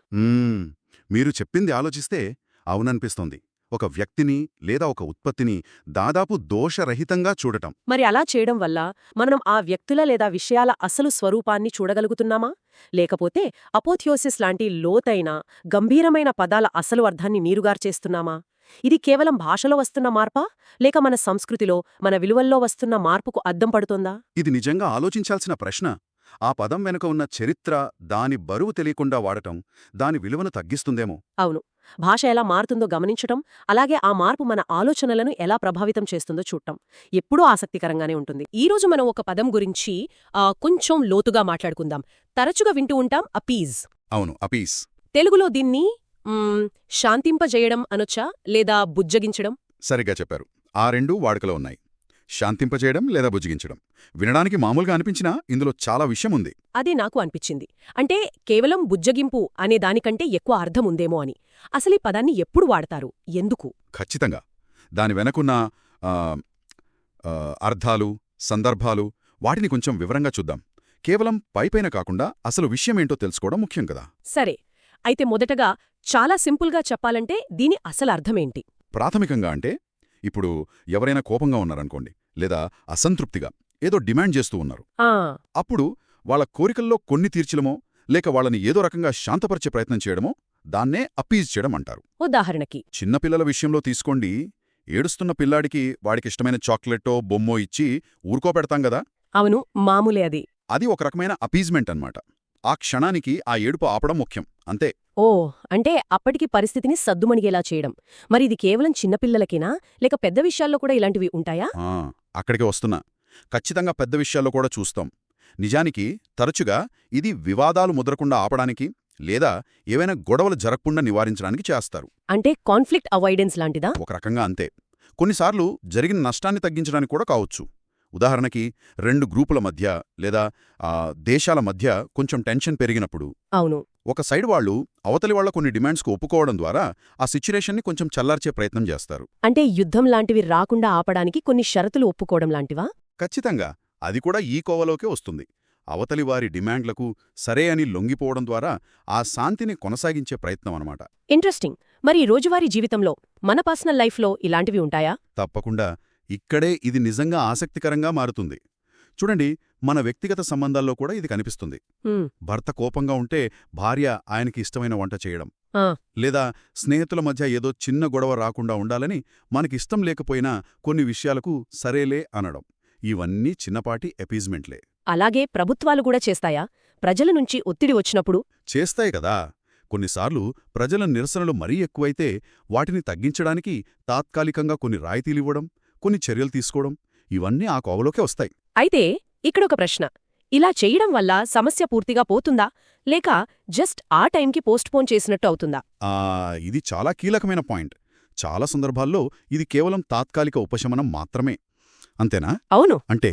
మీరు చెప్పింది ఆలోచిస్తే అవుననిపిస్తోంది. ఒక వ్యక్తిని లేదా ఒక ఉత్పత్తిని దాదాపు దోషరహితంగా చూడటం. మరి అలా చేయడం వల్ల మనం ఆ వ్యక్తుల లేదా విషయాల అసలు స్వరూపాన్ని చూడగలుగుతున్నామా? లేకపోతే అపోథియోసిస్ లాంటి లోతైన, గంభీరమైన పదాల అసలు అర్థాన్ని నీరుగార్చేస్తున్నామా? ఇది కేవలం భాషలో వస్తున్న మార్పా, లేక మన సంస్కృతిలో, మన విలువల్లో వస్తున్న మార్పుకు అద్దం పడుతోందా? ఇది నిజంగా ఆలోచించాల్సిన ప్రశ్న. ఆ పదం వెనుక ఉన్న చరిత్ర, దాని బరువు తెలియకుండా వాడటం దాని విలువను తగ్గిస్తుందేమో. అవును, భాష ఎలా మారుతుందో గమనించటం, అలాగే ఆ మార్పు మన ఆలోచనలను ఎలా ప్రభావితం చేస్తుందో చూడటం ఎప్పుడూ ఆసక్తికరంగానే ఉంటుంది. ఈరోజు మనం ఒక పదం గురించి కొంచెం లోతుగా మాట్లాడుకుందాం. తరచుగా వింటూ ఉంటాం అపీజ్. అవును, అపీస్. తెలుగులో దీన్ని శాంతింపజేయడం అనొచ్చా, లేదా బుజ్జగించడం? సరిగ్గా చెప్పారు. ఆ రెండూ వాడుకలో ఉన్నాయి. శాంతింపజేయడం లేదా బుజ్జిగించడం. వినడానికి మామూలుగా అనిపించినా ఇందులో చాలా విషయం ఉంది. అదే నాకు అనిపించింది. అంటే కేవలం బుజ్జగింపు అనే దానికంటే ఎక్కువ అర్థం ఉందేమో అని. అసలీ పదాన్ని ఎప్పుడు వాడతారు, ఎందుకు? ఖచ్చితంగా దాని వెనకున్న అర్థాలు, సందర్భాలు వాటిని కొంచెం వివరంగా చూద్దాం. కేవలం పైపైన కాకుండా అసలు విషయమేంటో తెలుసుకోవడం ముఖ్యం కదా. సరే, అయితే మొదటగా చాలా సింపుల్గా చెప్పాలంటే దీని అసలు అర్థమేంటి? ప్రాథమికంగా అంటే ఇప్పుడు ఎవరైనా కోపంగా ఉన్నారనుకోండి, లేదా అసంతృప్తిగా ఏదో డిమాండ్ చేస్తూ ఉన్నారు. ఆ అప్పుడు వాళ్ళ కోరికల్లో కొన్ని తీర్చడమో లేక వాళ్ళని ఏదో రకంగా శాంతపరిచే ప్రయత్నం చేయడమో దాన్నే అప్పీజ్ చేయడం అంటారు. ఉదాహరణకి చిన్నపిల్లల విషయంలో తీసుకోండి, ఏడుస్తున్న పిల్లాడికి వాడికిష్టమైన చాక్లెట్టో బొమ్మో ఇచ్చి ఊరుకోపెడతాం గదా. అవును, మామూలే అది. అది ఒక రకమైన అపీజ్మెంట్ అన్నమాట. ఆ క్షణానికి ఆ ఏడుపు ఆపడం ముఖ్యం, అంతే. ఓ, అంటే అప్పటికి పరిస్థితిని సద్దుమణిగేలా చేయడం. మరి ఇది కేవలం చిన్నపిల్లలకేనా, లేక పెద్ద విషయాల్లో కూడా ఇలాంటివి ఉంటాయా? అక్కడికి వస్తున్నా. ఖచ్చితంగా పెద్ద విషయాల్లో కూడా చూస్తాం. నిజానికి తరచుగా ఇది వివాదాలు ముదరకుండా ఆపడానికి లేదా ఏవైనా గొడవలు జరగకుండా నివారించడానికి చేస్తారు. అంటే కాన్ఫ్లిక్ట్ అవాయిడెన్స్ లాంటిదా? ఒక రకంగా అంతే. కొన్నిసార్లు జరిగిన నష్టాన్ని తగ్గించడానికి కూడా కావచ్చు. ఉదాహరణకి 2 గ్రూపుల మధ్య లేదా దేశాల మధ్య కొంచెం టెన్షన్ పెరిగినప్పుడు అవును, ఒక సైడ్ వాళ్ళు అవతలి వాళ్ళ కొన్ని డిమాండ్స్కు ఒప్పుకోవడం ద్వారా ఆ సిచ్యురేషన్ని కొంచెం చల్లార్చే ప్రయత్నం చేస్తారు. అంటే యుద్ధం లాంటివి రాకుండా ఆపడానికి కొన్ని షరతులు ఒప్పుకోవడం లాంటివా? ఖచ్చితంగా అది కూడా ఈ కోవలోకే వస్తుంది. అవతలి వారి డిమాండ్లకు సరే అని లొంగిపోవడం ద్వారా ఆ శాంతిని కొనసాగించే ప్రయత్నం అన్నమాట. ఇంట్రెస్టింగ్. మరి రోజువారీ జీవితంలో మన పర్సనల్ లైఫ్లో ఇలాంటివి ఉంటాయా? తప్పకుండా. ఇక్కడే ఇది నిజంగా ఆసక్తికరంగా మారుతుంది. చూడండి, మన వ్యక్తిగత సంబంధాల్లో కూడా ఇది కనిపిస్తుంది. భర్త కోపంగా ఉంటే భార్య ఆయనకి ఇష్టమైన వంట చేయడం, లేదా స్నేహితుల మధ్య ఏదో చిన్న గొడవ రాకుండా ఉండాలని మనకిష్టం లేకపోయినా కొన్ని విషయాలకు సరేలే అనడం. ఇవన్నీ చిన్నపాటి ఎపీజ్మెంట్లే. అలాగే ప్రభుత్వాలు కూడా చేస్తాయా? ప్రజల నుంచి ఒత్తిడి వచ్చినప్పుడు చేస్తాయి కదా. కొన్నిసార్లు ప్రజల నిరసనలు మరీ ఎక్కువైతే వాటిని తగ్గించడానికి తాత్కాలికంగా కొన్ని రాయితీలివ్వడం, కొన్ని చర్యలు తీసుకోవడం, ఇవన్నీ ఆ కోవలోకే వస్తాయి. అయితే ఇక్కడొక ప్రశ్న. ఇలా చెయ్యడం వల్ల సమస్య పూర్తిగా పోతుందా, లేక జస్ట్ ఆ టైంకి పోస్ట్పోన్ చేసినట్టు అవుతుందా? ఇది చాలా కీలకమైన పాయింట్. చాలా సందర్భాల్లో ఇది కేవలం తాత్కాలిక ఉపశమనం మాత్రమే. అంతేనా? అవును. అంటే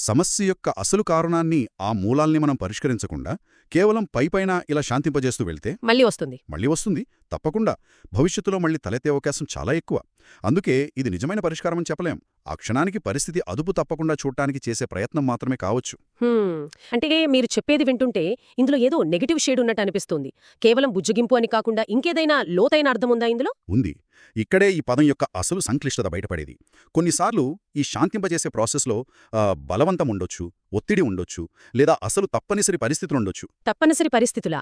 సమస్య యొక్క అసలు కారణాన్ని, ఆ మూలాల్ని మనం పరిష్కరించకుండా కేవలం పైపైన ఇలా శాంతింపజేస్తూ వెళ్తే మళ్ళీ వస్తుంది తప్పకుండా. భవిష్యత్తులో మళ్ళీ తలెత్తే అవకాశం చాలా ఎక్కువ. అందుకే ఇది నిజమైన పరిష్కారమని చెప్పలేం. ఆ క్షణానికి పరిస్థితి అదుపు తప్పకుండా చూడటానికి చేసే ప్రయత్నం మాత్రమే కావచ్చు. అంటే మీరు చెప్పేది వింటుంటే ఇందులో ఏదో నెగటివ్ షేడ్ ఉన్నట్టు అనిపిస్తుంది. కేవలం బుజ్జగింపు అని కాకుండా ఇంకేదైనా లోతైన అర్థముందా ఇందులో? ఉంది. ఇక్కడే ఈ పదం యొక్క అసలు సంక్లిష్టత బయటపడేది. కొన్నిసార్లు ఈ శాంతింపజేసే ప్రాసెస్లో బలవంతం ఉండొచ్చు, ఒత్తిడి ఉండొచ్చు, లేదా అసలు తప్పనిసరి పరిస్థితులుండొచ్చు. తప్పనిసరి పరిస్థితులా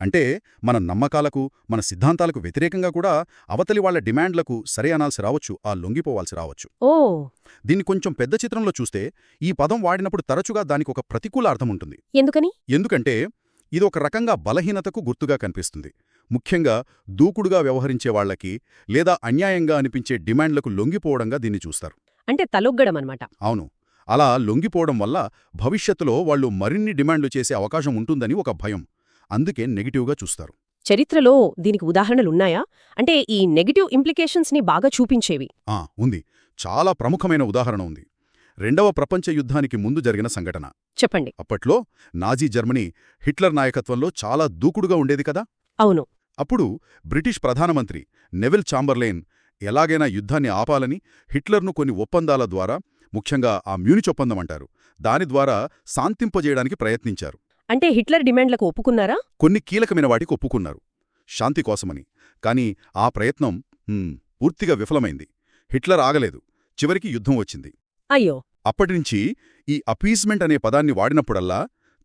అంటే మన నమ్మకాలకు, మన సిద్ధాంతాలకు వ్యతిరేకంగా కూడా అవతలి వాళ్ల డిమాండ్లకు సరే అనాల్సి రావచ్చు, ఆ లొంగిపోవాల్సి రావచ్చు. దీన్ని కొంచెం పెద్ద చిత్రంలో చూస్తే ఈ పదం వాడినప్పుడు తరచుగా దానికొక ప్రతికూల అర్థముంటుంది. ఎందుకంటే ఇది ఒక రకంగా బలహీనతకు గుర్తుగా కనిపిస్తుంది. ముఖ్యంగా దూకుడుగా వ్యవహరించే వాళ్లకి లేదా అన్యాయంగా అనిపించే డిమాండ్లకు లొంగిపోవడంగా దీన్ని చూస్తారు. అంటే తలొగ్గడమన్నమాట. అవును. అలా లొంగిపోవడం వల్ల భవిష్యత్తులో వాళ్లు మరిన్ని డిమాండ్లు చేసే అవకాశం ఉంటుందని ఒక భయం. అందుకే నెగిటివ్గా చూస్తారు. చరిత్రలో దీనికి ఉదాహరణలున్నాయా? అంటే ఈ నెగిటివ్ ఇంప్లికేషన్స్ని బాగా చూపించేవి. ఉంది. చాలా ప్రముఖమైన ఉదాహరణ ఉంది. 2వ ప్రపంచ యుద్ధానికి ముందు జరిగిన సంఘటన. చెప్పండి. అప్పట్లో నాజీ జర్మనీ హిట్లర్ నాయకత్వంలో చాలా దూకుడుగా ఉండేది కదా. అవును. అప్పుడు బ్రిటిష్ ప్రధానమంత్రి నెవిల్ చాంబర్లైన్ ఎలాగైనా యుద్ధాన్ని ఆపాలని హిట్లర్ను కొన్ని ఒప్పందాల ద్వారా, ముఖ్యంగా ఆ మ్యూనిచ్ ఒప్పందం అంటారు, దాని ద్వారా శాంతింపజేయడానికి ప్రయత్నించారు. అంటే హిట్లర్ డిమాండ్లకు ఒప్పుకున్నారా? కొన్ని కీలకమైన వాటికి ఒప్పుకున్నారు, శాంతి కోసమని. కానీ ఆ ప్రయత్నం పూర్తిగా విఫలమైంది. హిట్లర్ ఆగలేదు. చివరికి యుద్ధం వచ్చింది. అయ్యో. అప్పటినుంచి ఈ అపీజ్మెంట్ అనే పదాన్ని వాడినప్పుడల్లా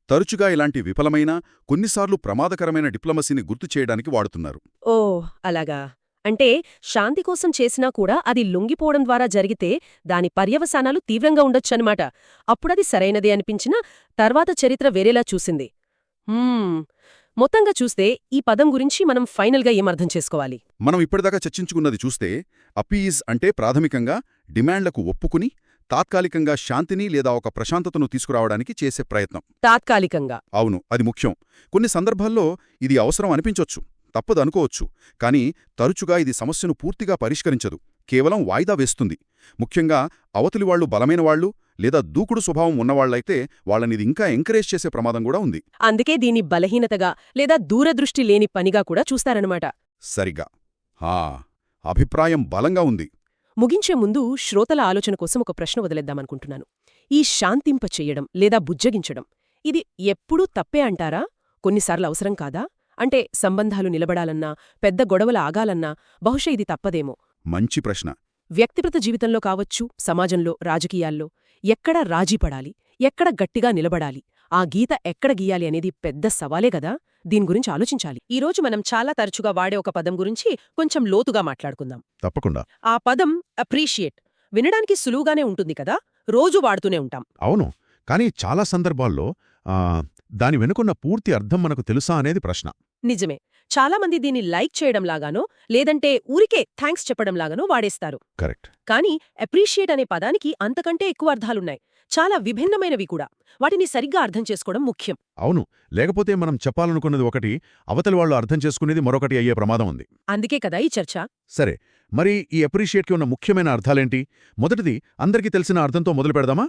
తరచుగా ఇలాంటి విఫలమైన, కొన్నిసార్లు ప్రమాదకరమైన డిప్లొమసీని గుర్తు చేయడానికి వాడుతున్నారు. అలాగా. అంటే శాంతి కోసం చేసినా కూడా అది లొంగిపోవడం ద్వారా జరిగితే దాని పర్యవసానాలు తీవ్రంగా ఉండొచ్చన్నమాట. అప్పుడది సరైనదే అనిపించినా తర్వాత చరిత్ర వేరేలా చూసింది. మొత్తంగా చూస్తే ఈ పదం గురించి మనం ఫైనల్గా ఏమర్థం చేసుకోవాలి? మనం ఇప్పటిదాకా చర్చించుకున్నది చూస్తే అపీజ్ అంటే ప్రాథమికంగా డిమాండ్లకు ఒప్పుకుని తాత్కాలికంగా శాంతిని లేదా ఒక ప్రశాంతతను తీసుకురావడానికి చేసే ప్రయత్నం. తాత్కాలికంగా. అవును, అది ముఖ్యం. కొన్ని సందర్భాల్లో ఇది అవసరం అనిపించొచ్చు, తప్పదు అనుకోవచ్చు. కానీ తరచుగా ఇది సమస్యను పూర్తిగా పరిష్కరించదు, కేవలం వాయిదా వేస్తుంది. ముఖ్యంగా అవతలి వాళ్లు బలమైన వాళ్లు లేదా దూకుడు స్వభావం ఉన్నవాళ్లైతే వాళ్ళనిది ఇంకా ఎంకరేజ్ చేసే ప్రమాదం కూడా ఉంది. అందుకే దీన్ని బలహీనతగా లేదా దూరదృష్టి లేని పనిగా కూడా చూస్తారనమాట. సరిగా. అభిప్రాయం బలంగా ఉంది. ముగించే ముందు శ్రోతల ఆలోచన కోసం ఒక ప్రశ్న వదిలేద్దామనుకుంటున్నాను. ఈ శాంతింప చెయ్యడం లేదా బుజ్జగించడం ఇది ఎప్పుడూ తప్పే అంటారా? కొన్నిసార్లు అవసరం కాదా? అంటే సంబంధాలు నిలబడాలన్నా, పెద్ద గొడవలు ఆగాలన్నా బహుశా ఇది తప్పదేమో. మంచి ప్రశ్న. వ్యక్తిగత జీవితంలో కావచ్చు, సమాజంలో, రాజకీయాల్లో ఎక్కడ రాజీపడాలి, ఎక్కడ గట్టిగా నిలబడాలి, ఆ గీత ఎక్కడ గీయాలి అనేది పెద్ద సవాలే గదా. దీని గురించి ఆలోచించాలి. ఈరోజు మనం చాలా తరచుగా వాడే ఒక పదం గురించి కొంచెం లోతుగా మాట్లాడుకుందాం. తప్పకుండా. ఆ పదం అప్రీషియేట్. వినడానికి సులువుగానే ఉంటుంది కదా, రోజూ వాడుతూనే ఉంటాం. అవును. కానీ చాలా సందర్భాల్లో దాని వెనుకున్న పూర్తి అర్థం మనకు తెలుసా అనేది ప్రశ్న. నిజమే. చాలామంది దీన్ని లైక్ చేయడంలాగానో లేదంటే ఊరికే థ్యాంక్స్ చెప్పడంలాగానో వాడేస్తారు. కరెక్ట్. కానీ అప్రీషియేట్ అనే పదానికి అంతకంటే ఎక్కువ అర్థాలున్నాయి, చాలా విభిన్నమైనవి కూడా. వాటిని సరిగ్గా అర్థం చేసుకోవడం ముఖ్యం. అవును. లేకపోతే మనం చెప్పాలనుకున్నది ఒకటి, అవతలి వాళ్ళు అర్థం చేసుకునేది మరొకటి అయ్యే ప్రమాదం ఉంది. అందుకే కదా ఈ చర్చ. సరే, మరి ఈ అప్రిషియేట్కి ఉన్న ముఖ్యమైన అర్థాలేంటి? మొదటిది అందరికీ తెలిసిన అర్థంతో మొదలు పెడదామా?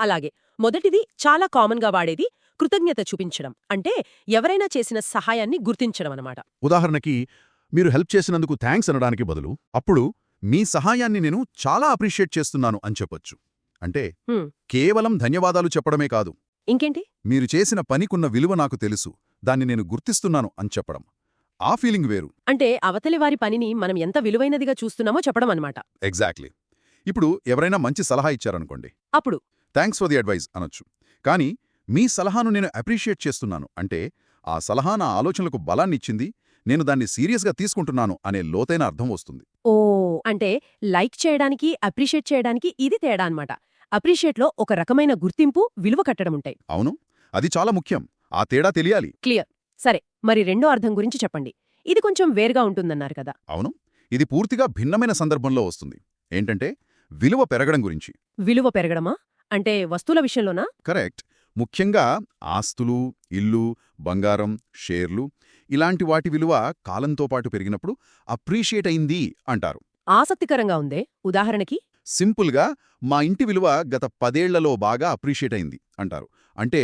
అలాగే. మొదటిది చాలా కామన్గా వాడేది కృతజ్ఞత చూపించడం. అంటే ఎవరైనా చేసిన సహాయాన్ని గుర్తించడం అన్నమాట. ఉదాహరణకి, మీరు హెల్ప్ చేసినందుకు థ్యాంక్స్ అనడానికి బదులు, అప్పుడు మీ సహాయాన్ని నేను చాలా అప్రిషియేట్ చేస్తున్నాను అని చెప్పొచ్చు. అంటే కేవలం ధన్యవాదాలు చెప్పడమే కాదు, ఇంకేంటి, మీరు చేసిన పనికున్న విలువ నాకు తెలుసు, దాన్ని నేను గుర్తిస్తున్నాను అని చెప్పడం. ఆ ఫీలింగ్ వేరు. అంటే అవతలి వారి పనిని మనం ఎంత విలువైనదిగా చూస్తున్నామో చెప్పడం అన్నమాట. ఎగ్జాక్ట్లీ. ఇప్పుడు ఎవరైనా మంచి సలహా ఇచ్చారనుకోండి, అప్పుడు థ్యాంక్స్ ఫర్ ది అడ్వైజ్ అనొచ్చు. కానీ మీ సలహాను నేను అప్రిషియేట్ చేస్తున్నాను అంటే, ఆ సలహా నా ఆలోచనలకు బలాన్నిచ్చింది, నేను దాన్ని సీరియస్గా తీసుకుంటున్నాను అనే లోతైన అర్థం వస్తుంది. అంటే లైక్ చేయడానికి, అప్రిషియేట్ చేయడానికి ఇది తేడా అన్నమాట. అప్రిషియేట్లో ఒక రకమైన గుర్తింపు, విలువ కట్టడముంటాయి. అవును, అది చాలా ముఖ్యం. ఆ తేడా తెలియాలి. క్లియర్. సరే, మరి రెండో అర్థం గురించి చెప్పండి. ఇది కొంచెం వేరుగా ఉంటుందన్నారు కదా. అవును, ఇది పూర్తిగా భిన్నమైన సందర్భంలో వస్తుంది. ఏంటంటే, విలువ పెరగడం గురించి. విలువ పెరగడమా? అంటే వస్తువుల విషయంలోనా? కరెక్ట్. ముఖ్యంగా ఆస్తులు, ఇల్లు, బంగారం, షేర్లు ఇలాంటి వాటి విలువ కాలంతో పాటు పెరిగినప్పుడు అప్రీషియేట్ అయింది అంటారు. ఆసక్తికరంగా ఉందే. ఉదాహరణకి? సింపుల్గా, మా ఇంటి విలువ గత 10 ఏళ్లలో బాగా అప్రీషియేట్ అయింది అంటారు. అంటే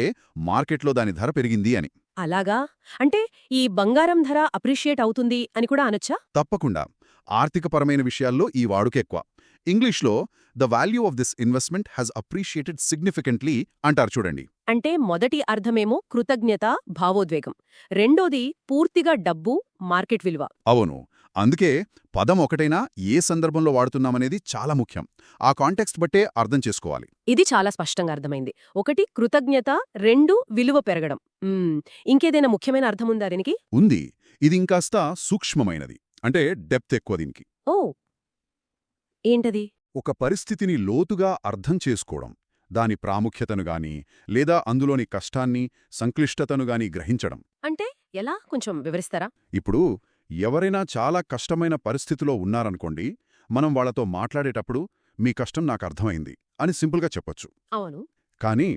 మార్కెట్లో దాని ధర పెరిగింది అని. అలాగా? అంటే ఈ బంగారం ధర అప్రిషియేట్ అవుతుంది అని కూడా అనొచ్చా? తప్పకుండా. ఆర్థికపరమైన విషయాల్లో ఈ వాడుకెక్కువ. ఇంగ్లీష్లో the value of this investment has appreciated significantly అంటారు చూడండి. అంటే మొదటి అర్థమేమో కృతజ్ఞత, భావోద్వేగం. రెండోది పూర్తిగా డబ్బు, మార్కెట్ విలువ. అవును. అందుకే పదం ఒకటైనా ఏ సందర్భంలో వాడుతున్నామనేది చాలా ముఖ్యం. ఆ కాంటెక్స్ట్ బట్టే అర్థం చేసుకోవాలి. ఇది చాలా స్పష్టంగా అర్థమైంది. ఒకటి కృతజ్ఞత, రెండు విలువ పెరగడం. ఇంకేదైనా ముఖ్యమైన అర్థముందా దీనికి? ఉంది. ఇది ఇంకాస్త సూక్ష్మమైనది. అంటే డెప్త్ ఎక్కువ దీనికి. ఓ, ఏంటది? ఒక పరిస్థితిని లోతుగా అర్థం చేసుకోవడం, దాని ప్రాముఖ్యతను గాని, లేదా అందులోని కష్టాన్ని, సంక్లిష్టతను గాని గ్రహించడం. అంటే ఎలా? కొంచెం వివరిస్తారా? ఇప్పుడు ఎవరైనా చాలా కష్టమైన పరిస్థితిలో ఉన్నారనుకోండి, మనం వాళ్లతో మాట్లాడేటప్పుడు మీ కష్టం నాకర్థమైంది అని సింపుల్గా చెప్పొచ్చు. అవును. కానీ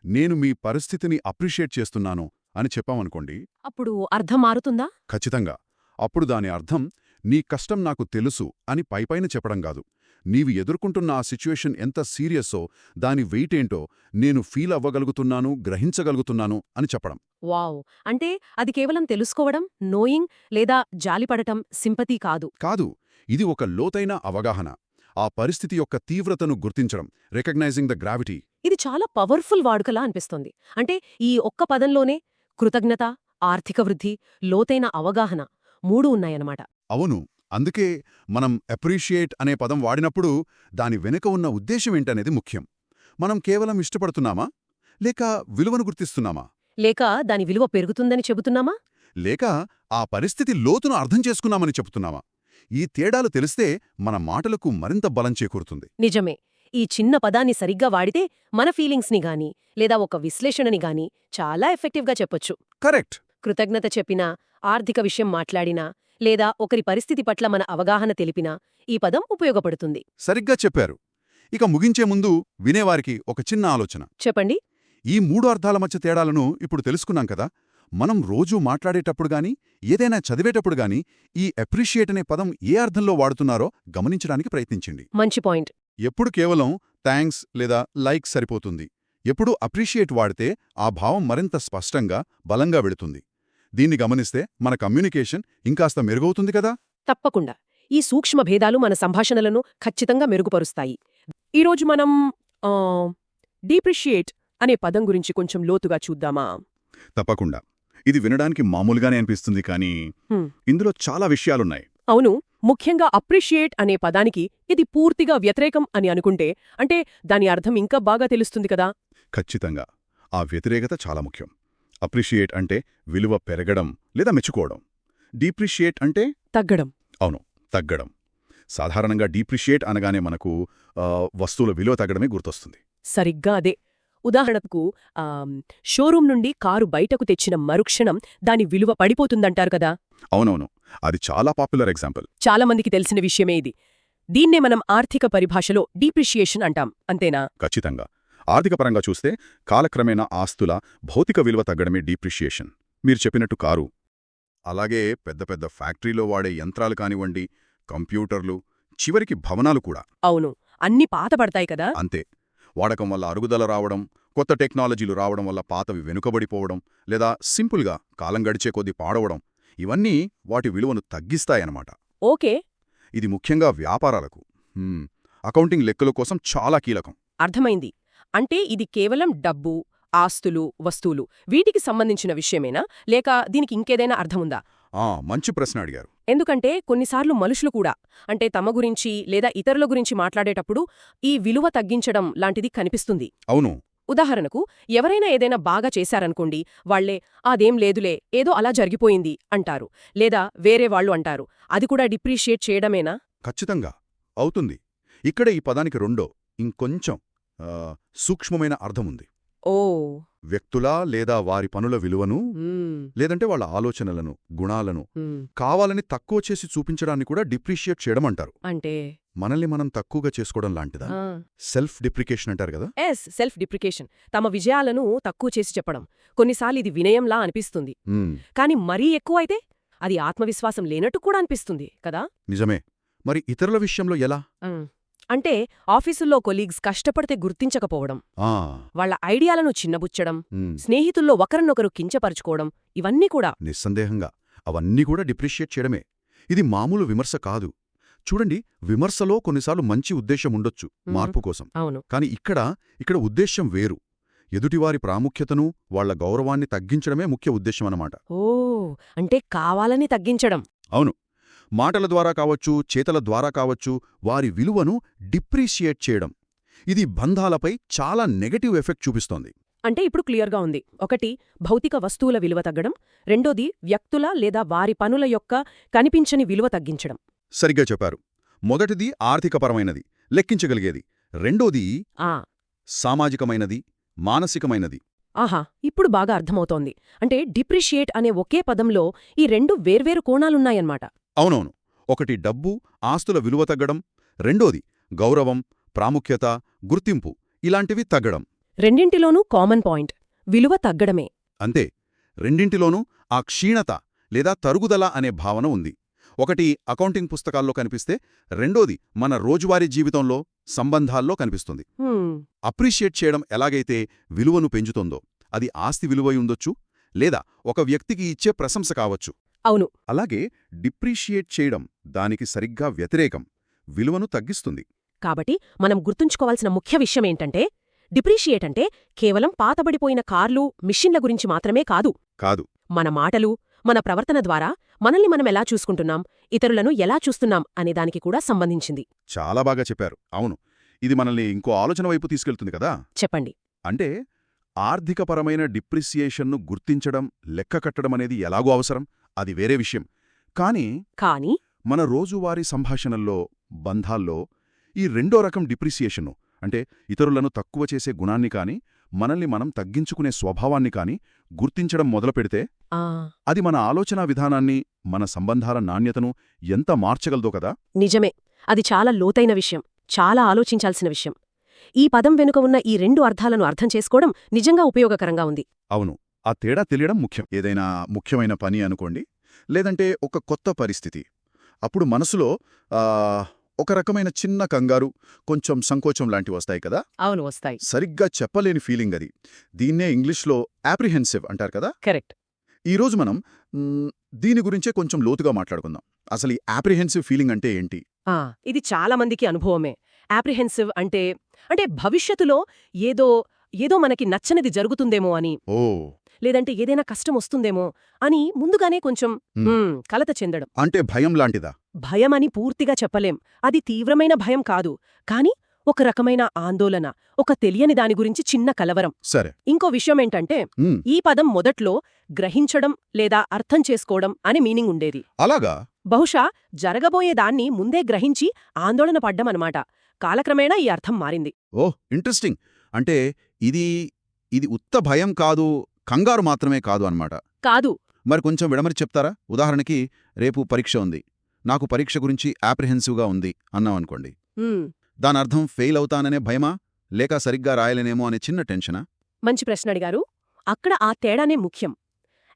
నేను మీ పరిస్థితిని అప్రిషియేట్ చేస్తున్నాను అని చెప్పామనుకోండి, అప్పుడు అర్థం మారుతుందా? ఖచ్చితంగా. అప్పుడు దాని అర్థం, నీ కష్టం నాకు తెలుసు అని పైపైన చెప్పడం కాదు, నీవు ఎదుర్కొంటున్న ఆ సిచ్యువేషన్ ఎంత సీరియస్సో, దాని వెయిట్ ఏంటో నేను ఫీల్ అవ్వగలుగుతున్నాను, గ్రహించగలుగుతున్నాను అని చెప్పడం. వావ్! అంటే అది కేవలం తెలుసుకోవడం, నోయింగ్ లేదా జాలిపడటం, సింపతి కాదు. కాదు, ఇది ఒక లోతైన అవగాహన. ఆ పరిస్థితి యొక్క తీవ్రతను గుర్తించడం, రికగ్నైజింగ్ ద గ్రావిటీ. ఇది చాలా పవర్ఫుల్ వాడుకలా అనిపిస్తోంది. అంటే ఈ ఒక్క పదంలోనే కృతజ్ఞత, ఆర్థిక వృద్ధి, లోతైన అవగాహన మూడు ఉన్నాయన్నమాట. అవును. అందుకే మనం అప్రిషియేట్ అనే పదం వాడినప్పుడు దాని వెనుక ఉన్న ఉద్దేశమేంటనేది ముఖ్యం. మనం కేవలం ఇష్టపడుతున్నామా? లేక విలువను గుర్తిస్తున్నామా? లేక దాని విలువ పెరుగుతుందని చెబుతున్నామా? లేక ఆ పరిస్థితి లోతును అర్థం చేసుకున్నామని చెబుతున్నామా? ఈ తేడాలు తెలిస్తే మన మాటలకు మరింత బలం చేకూరుతుంది. నిజమే. ఈ చిన్న పదాన్ని సరిగ్గా వాడితే మన ఫీలింగ్స్ని గాని, లేదా ఒక విశ్లేషణని గాని చాలా ఎఫెక్టివ్గా చెప్పొచ్చు. కరెక్ట్. కృతజ్ఞత చెప్పినా, ఆర్థిక విషయం మాట్లాడినా, లేదా ఒకరి పరిస్థితి పట్ల మన అవగాహన తెలిపినా ఈ పదం ఉపయోగపడుతుంది. సరిగ్గా చెప్పారు. ఇక ముగించే ముందు వినేవారికి ఒక చిన్న ఆలోచన. చెప్పండి. ఈ మూడు అర్థాల మధ్య తేడాలను ఇప్పుడు తెలుసుకున్నాం కదా. మనం రోజూ మాట్లాడేటప్పుడు గాని, ఏదైనా చదివేటప్పుడు గాని ఈ అప్రిషియేట్ అనే పదం ఏ అర్థంలో వాడుతున్నారో గమనించడానికి ప్రయత్నించండి. మంచి పాయింట్. ఎప్పుడు కేవలం థ్యాంక్స్ లేదా లైక్ సరిపోతుంది. ఎప్పుడు అప్రిషియేట్ వాడితే ఆ భావం మరింత స్పష్టంగా, బలంగా వెళుతుంది. దీన్ని గమనిస్తే మన కమ్యూనికేషన్ ఇంకాస్త మెరుగవుతుంది కదా. తప్పకుండా. ఈ సూక్ష్మ భేదాలు మన సంభాషణలను ఖచ్చితంగా మెరుగుపరుస్తాయి. ఈరోజు మనం డీప్రిషియేట్ అనే పదం గురించి కొంచెం లోతుగా చూద్దామా? తప్పకుండా. ఇది వినడానికి మామూలుగానే అనిపిస్తుంది కానీ ఇందులో చాలా విషయాలున్నాయి. అవును, ముఖ్యంగా అప్రిషియేట్ అనే పదానికి ఇది పూర్తిగా వ్యతిరేకం అని అనుకుంటే అంటే దాని అర్థం ఇంకా బాగా తెలుస్తుంది కదా. ఖచ్చితంగా. ఆ వ్యతిరేకత చాలా ముఖ్యం. అప్రిషియేట్ అంటే విలువ పెరగడం లేదా మెచ్చుకోవడం. డీప్రిషియేట్ అంటే తగ్గడం. అవును, తగ్గడం. సాధారణంగా డీప్రిషియేట్ అనగానే మనకు వస్తువుల విలువ తగ్గడమే గుర్తొస్తుంది. సరిగ్గా అదే. ఉదాహరణకు షోరూం నుండి కారు బయటకు తెచ్చిన మరుక్షణం దాని విలువ పడిపోతుందంటారు కదా. అవునవును, అది చాలా పాపులర్ ఎగ్జాంపుల్. చాలామందికి తెలిసిన విషయమే ఇది. దీన్నే మనం ఆర్థిక పరిభాషలో డీప్రిషియేషన్ అంటాం, అంతేనా? ఖచ్చితంగా. ఆర్థిక పరంగా చూస్తే కాలక్రమేణా ఆస్తుల భౌతిక విలువ తగ్గడమే డీప్రిషియేషన్. మీరు చెప్పినట్టు కారు, అలాగే పెద్ద పెద్ద ఫ్యాక్టరీలో వాడే యంత్రాలు కానివ్వండి, కంప్యూటర్లు, చివరికి భవనాలు కూడా. అవును, అన్నీ పాతపడతాయి కదా. అంతే. వాడకం వల్ల అరుగుదల రావడం, కొత్త టెక్నాలజీలు రావడం వల్ల పాతవి వెనుకబడిపోవడం, లేదా సింపుల్గా కాలం గడిచే కొద్దీ పాడవడం, ఇవన్నీ వాటి విలువను తగ్గిస్తాయన్నమాట. ఓకే, ఇది ముఖ్యంగా వ్యాపారాలకు, అకౌంటింగ్ లెక్కల కోసం చాలా కీలకం. అర్థమైంది. అంటే ఇది కేవలం డబ్బు, ఆస్తులు, వస్తువులు వీటికి సంబంధించిన విషయమేనా, లేక దీనికి ఇంకేదైనా అర్థముందా? మంచి ప్రశ్న అడిగారు. ఎందుకంటే కొన్నిసార్లు మనుషులు కూడా అంటే తమ గురించి లేదా ఇతరుల గురించి మాట్లాడేటప్పుడు ఈ విలువ తగ్గించడం లాంటిది కనిపిస్తుంది. అవును. ఉదాహరణకు ఎవరైనా ఏదైనా బాగా చేశారనుకోండి, వాళ్లే అదేం లేదులే, ఏదో అలా జరిగిపోయింది అంటారు. లేదా వేరే వాళ్ళు అంటారు. అది కూడా డిప్రిషియేట్ చేయడమేనా? ఖచ్చితంగా అవుతుంది. ఇక్కడ ఈ పదానికి ఇంకొంచెం సూక్ష్మమైన అర్థముంది. ఓ, వ్యక్తుల లేదా వారి పనుల విలువను, లేదంటే వాళ్ళ ఆలోచనలను, గుణాలను కావాలని తక్కువ చేసి చూపించడాన్ని కూడా డిప్రిషియేట్ చేయడం అంటారు. అంటే మనల్ని మనం తక్కువగా చేసుకోవడం లాంటిదా? సెల్ఫ్ డిప్రికేషన్ అంటారు కదా. Self depreciation. తమ విజయాలను తక్కువ చేసి చెప్పడం. కొన్నిసార్లు ఇది వినయంలా అనిపిస్తుంది, కాని మరీ ఎక్కువైతే అది ఆత్మవిశ్వాసం లేనట్టు కూడా అనిపిస్తుంది కదా. నిజమే. మరి ఇతరుల విషయంలో ఎలా? అంటే ఆఫీసుల్లో కొలీగ్స్ కష్టపడితే గుర్తించకపోవడం, వాళ్ల ఐడియాలను చిన్నబుచ్చడం, స్నేహితుల్లో ఒకరినొకరు కించపరుచుకోవడం, ఇవన్నీ కూడా. నిస్సందేహంగా అవన్నీ కూడా డిప్రిషియేట్ చేయడమే. ఇది మామూలు విమర్శ కాదు. చూడండి, విమర్శలో కొన్నిసార్లు మంచి ఉద్దేశం ఉండొచ్చు, మార్పు కోసం. అవును. కాని ఇక్కడ ఉద్దేశ్యం వేరు. ఎదుటివారి ప్రాముఖ్యతను, వాళ్ల గౌరవాన్ని తగ్గించడమే ముఖ్య ఉద్దేశమన్నమాట. ఓ, అంటే కావాలని తగ్గించడం. అవును. మాటల ద్వారా కావచ్చు, చేతల ద్వారా కావచ్చు, వారి విలువను డిప్రిషియేట్ చేయడం. ఇది బంధాలపై చాలా నెగటివ్ ఎఫెక్ట్ చూపిస్తోంది. అంటే ఇప్పుడు క్లియర్గా ఉంది. ఒకటి, భౌతిక వస్తువుల విలువ తగ్గడం. రెండోది, వ్యక్తుల లేదా వారి పనుల యొక్క కనిపించని విలువ తగ్గించడం. సరిగ్గా చెప్పారు. మొదటిది ఆర్థికపరమైనది, లెక్కించగలిగేది. రెండోది సామాజికమైనది, మానసికమైనది. ఆహా, ఇప్పుడు బాగా అర్థమవుతోంది. అంటే డిప్రిషియేట్ అనే ఒకే పదంలో ఈ రెండు వేర్వేరు కోణాలున్నాయన్నమాట. అవునవును. ఒకటి డబ్బు, ఆస్తుల విలువ తగ్గడం. రెండోది గౌరవం, ప్రాముఖ్యత, గుర్తింపు ఇలాంటివి తగ్గడం. రెండింటిలోనూ కామన్ పాయింట్ విలువ తగ్గడమే. అంతే. రెండింటిలోనూ ఆ క్షీణత లేదా తరుగుదల అనే భావన ఉంది. ఒకటి అకౌంటింగ్ పుస్తకాల్లో కనిపిస్తే, రెండోది మన రోజువారీ జీవితంలో, సంబంధాల్లో కనిపిస్తుంది. అప్రిషియేట్ చేయడం ఎలాగైతే విలువను పెంచుతుందో, అది ఆస్తి విలువై ఉండొచ్చు, లేదా ఒక వ్యక్తికి ఇచ్చే ప్రశంస కావచ్చు. అవును. అలాగే డిప్రిషియేట్ చేయడం దానికి సరిగ్గా వ్యతిరేకం, విలువను తగ్గిస్తుంది. కాబట్టి మనం గుర్తుంచుకోవాల్సిన ముఖ్య విషయమేంటంటే, డిప్రిషియేట్ అంటే కేవలం పాతబడిపోయిన కార్లు, మిషన్ల గురించి మాత్రమే కాదు. మన మాటలు, మన ప్రవర్తన ద్వారా మనల్ని మనం ఎలా చూసుకుంటున్నాం, ఇతరులను ఎలా చూస్తున్నాం అనే దానికి కూడా సంబంధించింది. చాలా బాగా చెప్పారు. అవును, ఇది మనల్ని ఇంకో ఆలోచన వైపు తీసుకెళ్తుంది కదా. చెప్పండి. అంటే ఆర్థికపరమైన డిప్రిసియేషన్ను గుర్తించడం, లెక్కకట్టడమనేది ఎలాగూ అవసరం, అది వేరే విషయం. కానీ మన రోజువారీ సంభాషణల్లో, బంధాల్లో ఈ రెండో రకం డిప్రిసియేషన్ను, అంటే ఇతరులను తక్కువ చేసే గుణాన్ని కాని, మనల్ని మనం తగ్గించుకునే స్వభావాన్ని కాని గుర్తించడం మొదలుపెడితే, అది మన ఆలోచనా విధానాన్ని, మన సంబంధాల నాణ్యతను ఎంత మార్చగలదో కదా. నిజమే. అది చాలా లోతైన విషయం, చాలా ఆలోచించాల్సిన విషయం. ఈ పదం వెనుక ఉన్న ఈ రెండు అర్థాలను అర్థం చేసుకోవడం నిజంగా ఉపయోగకరంగా ఉంది. అవును, ఆ తేడా తెలియడం ముఖ్యం. ఏదైనా ముఖ్యమైన పని అనుకోండి, లేదంటే ఒక కొత్త పరిస్థితి, అప్పుడు మనసులో ఒక రకమైన చిన్న కంగారు, కొంచెం సంకోచం లాంటివి వస్తాయి కదా. అవును, వస్తాయి. సరిగ్గా చెప్పలేని ఫీలింగ్ అది. దీన్నే ఇంగ్లీష్లో యాప్రిహెన్సివ్ అంటారు కదా. కరెక్ట్. ఈరోజు మనం దీని గురించే కొంచెం లోతుగా మాట్లాడుకుందాం. అసలు ఈ యాప్రిహెన్సివ్ ఫీలింగ్ అంటే ఏంటి? ఆ, ఇది చాలా మందికి అనుభవమే. యాప్రిహెన్సివ్ అంటే భవిష్యత్తులో ఏదో ఏదో మనకి నచ్చనిది జరుగుతుందేమో అని, ఓ లేదంటే ఏదైనా కష్టం వస్తుందేమో అని ముందుగానే కొంచెం కలత చెందడం. అంటే భయం లాంటిదా? భయమని పూర్తిగా చెప్పలేం. అది తీవ్రమైన భయం కాదు, కాని ఒక రకమైన ఆందోళన, ఒక తెలియని దాని గురించి చిన్న కలవరం. సరే. ఇంకో విషయమేంటంటే ఈ పదం మొదట్లో గ్రహించడం లేదా అర్థం చేసుకోవడం అని మీనింగ్ ఉండేది. అలాగా? బహుశా జరగబోయేదాన్ని ముందే గ్రహించి ఆందోళన పడ్డం అనమాట. కాలక్రమేణా ఈ అర్థం మారింది. ఓహ్, ఇంట్రెస్టింగ్. అంటే ఇది ఇది ఉత్త భయం కాదు, కంగారు మాత్రమే కాదు అన్నమాట. కాదు. మరి కొంచెం విడమరి చెప్తారా? ఉదాహరణకి, రేపు పరీక్ష ఉంది, నాకు పరీక్ష గురించి యాప్రిహెన్సివ్గా ఉంది అన్నామనుకోండి. హ్మ్, దానర్థం ఫెయిల్ అవుతాననే భయమా, లేక సరిగ్గా రాయలేనేమో అనే చిన్న టెన్షనా? మంచి ప్రశ్న అడిగారు. అక్కడ ఆ తేడానే ముఖ్యం.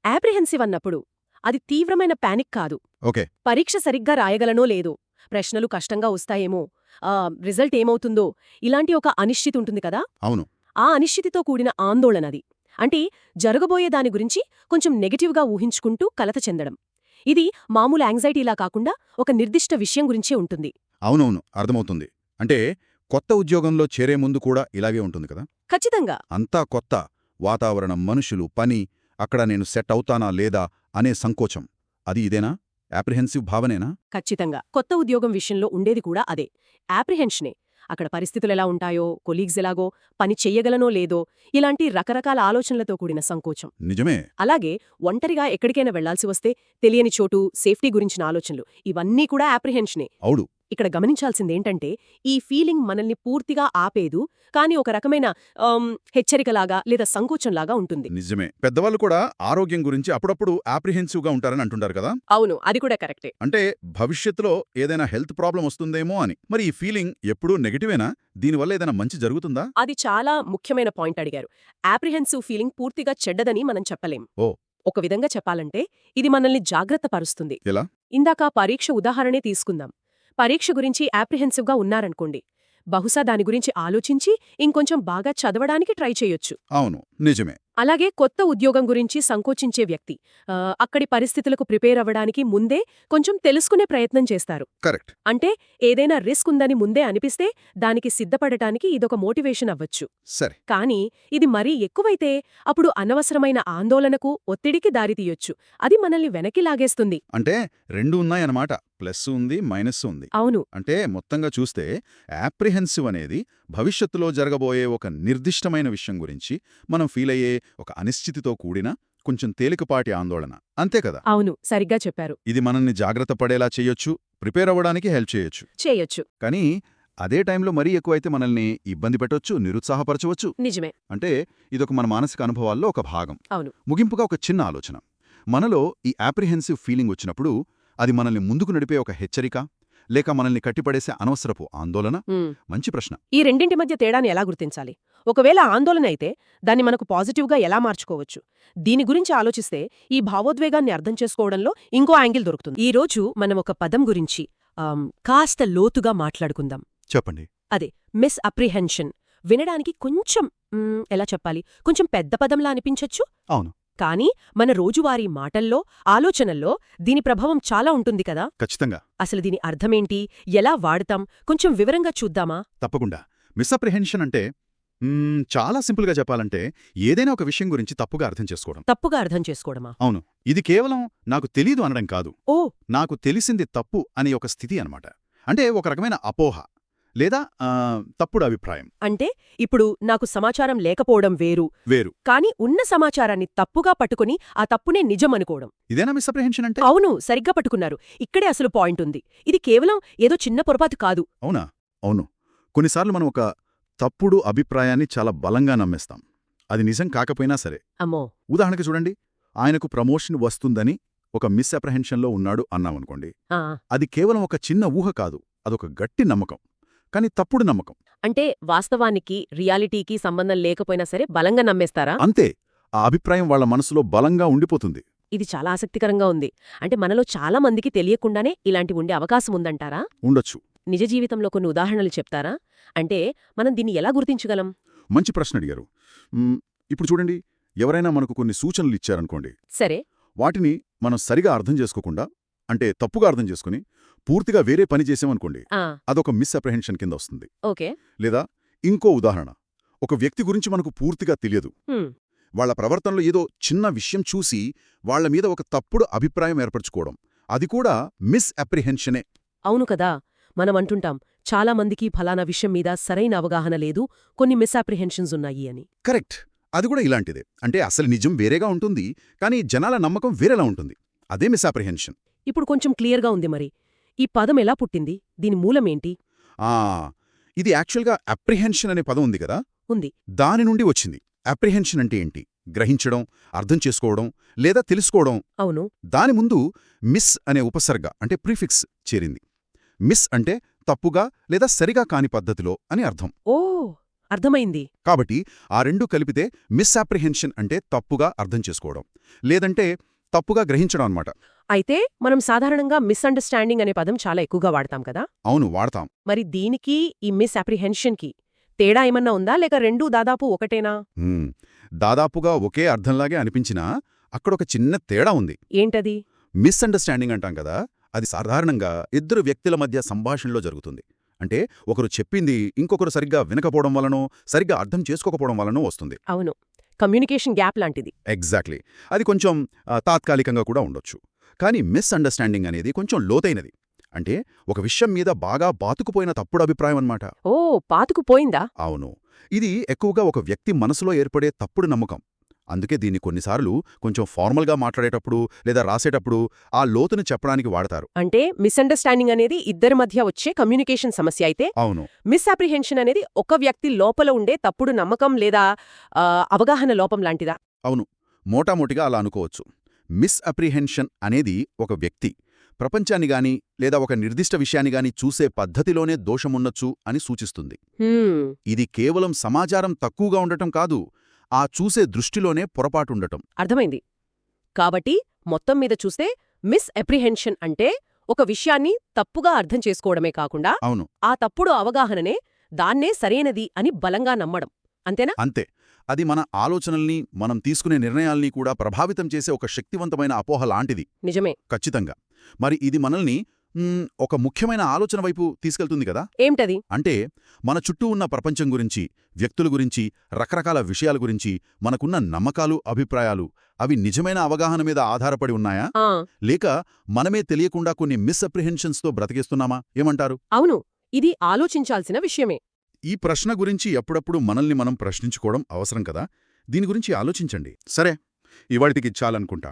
యాప్రిహెన్సివ్ అన్నప్పుడు అది తీవ్రమైన పానిక్ కాదు. ఓకే. పరీక్ష సరిగ్గా రాయగలనో లేదో, ప్రశ్నలు కష్టంగా వస్తాయేమో, రిజల్ట్ ఏమవుతుందో, ఇలాంటి ఒక అనిశ్చితి ఉంటుంది కదా. అవును. ఆ అనిశ్చితితో కూడిన ఆందోళనది. అంటే జరగబోయే దాని గురించి కొంచెం నెగటివ్గా ఊహించుకుంటూ కలత చెందడం. ఇది మామూలు యాంగ్జైటీలా కాకుండా ఒక నిర్దిష్ట విషయం గురించే ఉంటుంది. అవునవును, అర్థమవుతుంది. అంటే కొత్త ఉద్యోగంలో చేరే ముందు కూడా ఇలాగే ఉంటుంది కదా. ఖచ్చితంగా. అంతా కొత్త వాతావరణం, మనుషులు, పని, అక్కడ నేను సెట్ అవుతానా లేదా అనే సంకోచం. అది ఇదేనా? యాప్రిహెన్సివ్ భావనేనా? ఖచ్చితంగా. కొత్త ఉద్యోగం విషయంలో ఉండేది కూడా అదే, యాప్రిహెన్షనే. అక్కడ పరిస్థితులెలా ఉంటాయో, కొలీగ్స్ ఎలాగో, పని చెయ్యగలనో లేదో, ఇలాంటి రకరకాల ఆలోచనలతో కూడిన సంకోచం. నిజమే. అలాగే ఒంటరిగా ఎక్కడికైనా వెళ్లాల్సి వస్తే తెలియని చోటు, సేఫ్టీ గురించిన ఆలోచనలు, ఇవన్నీ కూడా యాప్రిహెన్షనే. అవుడు. ఇక్కడ గమనించాల్సిందేంటంటే ఈ ఫీలింగ్ మనల్ని పూర్తిగా ఆపేదు, కానీ ఒక రకమైన హెచ్చరికలాగా లేదా సంకోచంలాగా ఉంటుంది. నిజమే. పెద్దవాళ్ళు కూడా ఆరోగ్యం గురించి అప్పుడప్పుడు యాప్రిహెన్సివ్గా ఉంటారని అంటుంటారు కదా. అవును, అది కూడా కరెక్టే. అంటే భవిష్యత్తులో ఏదైనా హెల్త్ ప్రాబ్లం వస్తుందేమో అని. మరి ఈ ఫీలింగ్ ఎప్పుడూ నెగటివేనా? దీనివల్ల ఏదైనా మంచి జరుగుతుందా? అది చాలా ముఖ్యమైన పాయింట్ అడిగారు. యాప్రిహెన్సివ్ ఫీలింగ్ పూర్తిగా చెడ్డదని మనం చెప్పలేం. ఓ. ఒక విధంగా చెప్పాలంటే ఇది మనల్ని జాగ్రత్త పరుస్తుంది. ఎలా? ఇందాక పరీక్ష ఉదాహరణే తీసుకుందాం. పరీక్ష గురించి యాప్రిహెన్సివ్గా ఉన్నారనుకోండి, బహుశా దాని గురించి ఆలోచించి ఇంకొంచెం బాగా చదవడానికి ట్రై చేయొచ్చు. అవును, నిజమే. అలాగే కొత్త ఉద్యోగం గురించి సంకోచించే వ్యక్తి అక్కడి పరిస్థితులకు ప్రిపేర్ అవ్వడానికి ముందే కొంచెం తెలుసుకునే ప్రయత్నం చేస్తారు. కరెక్ట్. అంటే ఏదైనా రిస్క్ ఉందని ముందే అనిపిస్తే దానికి సిద్ధపడటానికి ఇదొక మోటివేషన్ అవ్వచ్చు. సరే. కానీ ఇది మరీ ఎక్కువైతే అప్పుడు అనవసరమైన ఆందోళనకు, ఒత్తిడికి దారితీయొచ్చు. అది మనల్ని వెనక్కి లాగేస్తుంది. అంటే రెండు ఉన్నాయన్నమాట. ప్లస్ ఉంది, మైనస్ ఉంది. అవును. అంటే మొత్తంగా చూస్తే యాప్రిహెన్సివ్ అనేది భవిష్యత్తులో జరగబోయే ఒక నిర్దిష్టమైన విషయం గురించి మనం ఫీలయ్యే ఒక అనిశ్చితితో కూడిన కొంచెం తేలికపాటి ఆందోళన, అంతే కదా. అవును, సరిగ్గా చెప్పారు. ఇది మనల్ని జాగ్రత్త పడేలా చేయొచ్చు, ప్రిపేర్ అవ్వడానికి హెల్ప్ చేయొచ్చు. కానీ అదే టైంలో మరీ ఎక్కువైతే మనల్ని ఇబ్బంది పెట్టొచ్చు, నిరుత్సాహపరచవచ్చు. నిజమే. అంటే ఇదొక మన మానసిక అనుభవాల్లో ఒక భాగం. అవును. ముగింపుగా ఒక చిన్న ఆలోచన. మనలో ఈ యాప్రిహెన్సివ్ ఫీలింగ్ వచ్చినప్పుడు అది మనల్ని ముందుకు నడిపే ఒక హెచ్చరిక, లేక మనల్ని కట్టిపడేసే అనవసరపు ఆందోళన? మంచి ప్రశ్న. ఈ రెండింటి మధ్య తేడాని ఎలా గుర్తించాలి? ఒకవేళ ఆందోళన అయితే దాన్ని మనకు పాజిటివ్గా ఎలా మార్చుకోవచ్చు? దీని గురించి ఆలోచిస్తే ఈ భావోద్వేగాన్ని అర్థం చేసుకోవడంలో ఇంకో యాంగిల్ దొరుకుతుంది. ఈ రోజు మనం ఒక పదం గురించి కాస్త లోతుగా మాట్లాడుకుందాం. చెప్పండి. అదే మిస్ అప్రిహెన్షన్. వినడానికి కొంచెం ఎలా చెప్పాలి, కొంచెం పెద్ద పదంలా అనిపించొచ్చు. అవును. కానీ మన రోజువారీ మాటల్లో, ఆలోచనల్లో దీని ప్రభావం చాలా ఉంటుంది కదా. ఖచ్చితంగా. అసలు దీని అర్థమేంటి, ఎలా వాడతాం, కొంచెం వివరంగా చూద్దామా? తప్పకుండా. మిస్అప్రిహెన్షన్ అంటే చాలా సింపుల్గా చెప్పాలంటే ఏదైనా ఒక విషయం గురించి తప్పుగా అర్థం చేసుకోవడం. తప్పుగా అర్థం చేసుకోవడమా? అవును. ఇది కేవలం నాకు తెలీదు అనడం కాదు. ఓ. నాకు తెలిసింది తప్పు అనే ఒక స్థితి అన్నమాట. అంటే ఒక రకమైన అపోహ లేదా తప్పుడు అభిప్రాయం. అంటే ఇప్పుడు నాకు సమాచారం లేకపోవడం వేరు, కానీ ఉన్న సమాచారాన్ని తప్పుగా పట్టుకుని ఆ తప్పునే నిజమనుకోవడం. ఇదేనా మిస్అప్రిహెన్షన్ అంటే? అవును, సరిగ్గా పట్టుకున్నారు. ఇక్కడే అసలు పాయింట్ ఉంది. ఇది కేవలం ఏదో చిన్న పొరపాటు కాదు. అవునా? అవును. కొన్నిసార్లు మనం ఒక తప్పుడు అభిప్రాయాన్ని చాలా బలంగా నమ్మేస్తాం, అది నిజం కాకపోయినా సరే. అమ్మో. ఉదాహరణకి చూడండి, ఆయనకు ప్రమోషన్ వస్తుందని ఒక మిస్అప్రిహెన్షన్లో ఉన్నాడు అన్నామనుకోండి. అది కేవలం ఒక చిన్న ఊహ కాదు, అదొక గట్టి నమ్మకం, కానీ తప్పుడు నమ్మకం. అంటే వాస్తవానికి, రియాలిటీకి సంబంధం లేకపోయినా సరే బలంగా నమ్మేస్తారా? అంతే. ఆ అభిప్రాయం వాళ్ల మనసులో బలంగా ఉండిపోతుంది. ఇది చాలా ఆసక్తికరంగా ఉంది. అంటే మనలో చాలా మందికి తెలియకుండానే ఇలాంటి ఉండే అవకాశం ఉందంటారా? ఉండొచ్చు. నిజ జీవితంలో కొన్ని ఉదాహరణలు చెప్తారా? అంటే మనం దీన్ని ఎలా గుర్తించగలం? మంచి ప్రశ్న అడిగారు. ఇప్పుడు చూడండి, ఎవరైనా మనకు కొన్ని సూచనలు ఇచ్చారనుకోండి, సరే, వాటిని మనం సరిగా అర్థం చేసుకోకుండా అంటే తప్పుగా అర్థం చేసుకుని పూర్తిగా వేరే పని చేసామనుకోండి, ఆ, అదొక మిస్అప్రహెన్షన్ కింద వస్తుంది. ఓకే. లేదా ఇంకో ఉదాహరణ, ఒక వ్యక్తి గురించి మనకు పూర్తిగా తెలియదు. హ్మ్. వాళ్ళ ప్రవర్తనలో ఏదో చిన్న విషయం చూసి వాళ్ళ మీద ఒక తప్పుడు అభిప్రాయం ఏర్పరచుకోవడం, అది కూడా మిస్అప్రిహెన్షనే. అవును కదా, మనం అంటుంటాం చాలా మందికి ఫలానా విషయం మీద సరైన అవగాహన లేదు, కొన్ని మిస్అప్రిహెన్షన్స్ ఉన్నాయి అని. కరెక్ట్. అది కూడా ఇలాంటిదే. అంటే అసలు నిజం వేరేగా ఉంటుంది, కానీ జనాల నమ్మకం వేరేలా ఉంటుంది. అదే మిస్అప్రిహెన్షన్. ఇప్పుడు కొంచెం క్లియర్గా ఉంది మరి. ఈ పదం ఎలా పుట్టింది, దీని మూలమేంటి? ఆ ఇది యాక్చువల్గా అప్రిహెన్షన్ అనే పదం ఉంది కదా, ఉంది. దాని నుండి వచ్చింది. అప్రిహెన్షన్ అంటే ఏంటి? గ్రహించడం, అర్థం చేసుకోవడం, లేదా తెలుసుకోవడం. అవును. దాని ముందు మిస్ అనే ఉపసర్గ అంటే ప్రీఫిక్స్ చేరింది. మిస్ అంటే తప్పుగా లేదా సరిగా కాని పద్ధతిలో అని అర్థం. ఓ, అర్థమైంది. కాబట్టి ఆ రెండు కలిపితే మిస్అప్రిహెన్షన్ అంటే తప్పుగా అర్థం చేసుకోవడం, లేదంటే తప్పుగా గ్రహించడం అన్నమాట. అయితే మనం సాధారణంగా మిస్అండర్స్టాండింగ్ అనే పదం చాలా ఎక్కువగా వాడతాం కదా. అవును, వాడతాం. మరి దీనికి ఈ మిస్అప్రిహెన్షన్కి తేడా ఏమన్నా ఉందా, లేక రెండూ దాదాపు ఒకటేనా? హ్మ్. దాదాపుగా ఒకే అర్థంలాగే అనిపించినా అక్కడొక చిన్న తేడా ఉంది. ఏంటది? మిస్అండర్స్టాండింగ్ అంటాం కదా, అది సాధారణంగా ఇద్దరు వ్యక్తుల మధ్య సంభాషణలో జరుగుతుంది. అంటే ఒకరు చెప్పింది ఇంకొకరు సరిగ్గా వినకపోవడం వలనో, సరిగ్గా అర్థం చేసుకోకపోవడం వలనో వస్తుంది. అవును, కమ్యూనికేషన్ గ్యాప్ లాంటిది. ఎగ్జాక్ట్లీ. అది కొంచెం తాత్కాలికంగా కూడా ఉండొచ్చు. కానీ మిస్అండర్స్టాండింగ్ అనేది కొంచెం లోతైనది. అంటే ఒక విషయం మీద బాగా బాతుకుపోయిన తప్పుడు అభిప్రాయం అన్నమాట. ఓ, పాతుకుపోయిందా? అవును. ఇది ఎక్కువగా ఒక వ్యక్తి మనసులో ఏర్పడే తప్పుడు నమ్మకం. అందుకే దీన్ని కొన్నిసార్లు కొంచెం ఫార్మల్గా మాట్లాడేటప్పుడు లేదా రాసేటప్పుడు ఆ లోతుని చెప్పడానికి వాడతారు. అంటే మిస్అండర్స్టాండింగ్ అనేది ఇద్దరి మధ్య వచ్చే కమ్యూనికేషన్ సమస్య అయితే, అవును. మిస్అప్రిహెన్షన్ అనేది ఒక వ్యక్తి లోపల ఉండే తప్పుడు నమ్మకం లేదా అవగాహన లోపం లాంటిదా? అవును, మోటామోటిగా అలా అనుకోవచ్చు. మిస్అప్రిహెన్షన్ అనేది ఒక వ్యక్తి ప్రపంచాన్ని గాని లేదా ఒక నిర్దిష్ట విషయాన్ని గాని చూసే పద్ధతిలోనే దోషమున్నచ్చు అని సూచిస్తుంది. ఇది కేవలం సమాచారం తక్కువగా ఉండటం కాదు, ఆ చూసే దృష్టిలోనే పొరపాటుండటం. అర్థమైంది. కాబట్టి మొత్తం మీద చూస్తే మిస్అప్రిహెన్షన్ అంటే ఒక విషయాన్ని తప్పుగా అర్థం చేసుకోవడమే కాకుండా, అవును, ఆ తప్పుడు అవగాహననే దాన్నే సరైనది అని బలంగా నమ్మడం. అంతేనా? అంతే. అది మన ఆలోచనల్ని, మనం తీసుకునే నిర్ణయాల్ని కూడా ప్రభావితం చేసే ఒక శక్తివంతమైన అపోహ లాంటిది. నిజమే. ఖచ్చితంగా. మరి ఇది మనల్ని ఒక ముఖ్యమైన ఆలోచన వైపు తీసుకెళ్తుంది కదా. ఏమిటది? అంటే మన చుట్టూ ఉన్న ప్రపంచం గురించి, వ్యక్తుల గురించి, రకరకాల విషయాల గురించి మనకున్న నమ్మకాలు, అభిప్రాయాలు అవి నిజమైన అవగాహన మీద ఆధారపడి ఉన్నాయా? ఆ, లేక మనమే తెలియకుండా కొన్ని మిస్అప్రిహెన్షన్స్తో బ్రతికేస్తున్నామా? ఏమంటారు? అవును, ఇది ఆలోచించాల్సిన విషయమే. ఈ ప్రశ్న గురించి ఎప్పుడప్పుడు మనల్ని మనం ప్రశ్నించుకోవడం అవసరం కదా. దీని గురించి ఆలోచించండి. సరే, ఇవాళటికి చాలనుకుంటా.